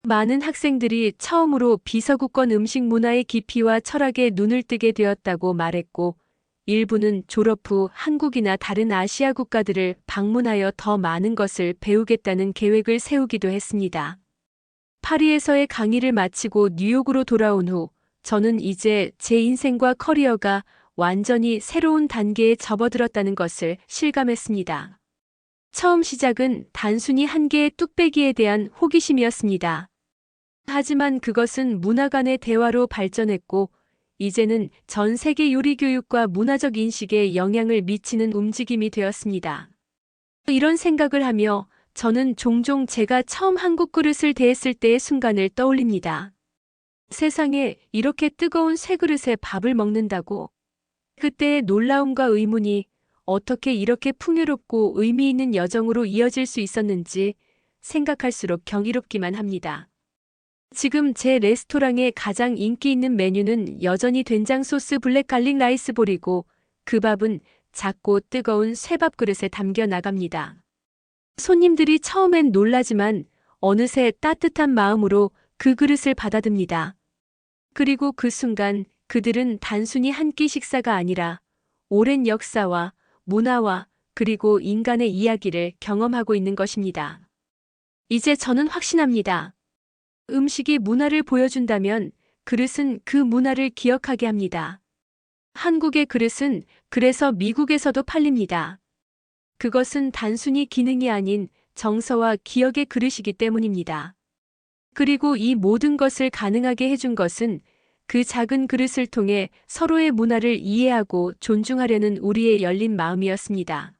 많은 학생들이 처음으로 비서구권 음식 문화의 깊이와 철학에 눈을 뜨게 되었다고 말했고, 일부는 졸업 후 한국이나 다른 아시아 국가들을 방문하여 더 많은 것을 배우겠다는 계획을 세우기도 했습니다. 파리에서의 강의를 마치고 뉴욕으로 돌아온 후, 저는 이제 제 인생과 커리어가 완전히 새로운 단계에 접어들었다는 것을 실감했습니다. 처음 시작은 단순히 한 개의 뚝배기에 대한 호기심이었습니다. 하지만 그것은 문화 간의 대화로 발전했고, 이제는 전 세계 요리 교육과 문화적 인식에 영향을 미치는 움직임이 되었습니다. 이런 생각을 하며 저는 종종 제가 처음 한국 그릇을 대했을 때의 순간을 떠올립니다. 세상에 이렇게 뜨거운 쇠그릇에 밥을 먹는다고. 그때의 놀라움과 의문이 어떻게 이렇게 풍요롭고 의미 있는 여정으로 이어질 수 있었는지 생각할수록 경이롭기만 합니다. 지금 제 레스토랑의 가장 인기 있는 메뉴는 여전히 된장 소스 블랙 갈릭 라이스 볼이고, 그 밥은 작고 뜨거운 쇠밥 그릇에 담겨 나갑니다. 손님들이 처음엔 놀라지만 어느새 따뜻한 마음으로 그 그릇을 받아듭니다. 그리고 그 순간 그들은 단순히 한 끼 식사가 아니라 오랜 역사와 문화와 그리고 인간의 이야기를 경험하고 있는 것입니다. 이제 저는 확신합니다. 음식이 문화를 보여준다면 그릇은 그 문화를 기억하게 합니다. 한국의 그릇은 그래서 미국에서도 팔립니다. 그것은 단순히 기능이 아닌 정서와 기억의 그릇이기 때문입니다. 그리고 이 모든 것을 가능하게 해준 것은 그 작은 그릇을 통해 서로의 문화를 이해하고 존중하려는 우리의 열린 마음이었습니다.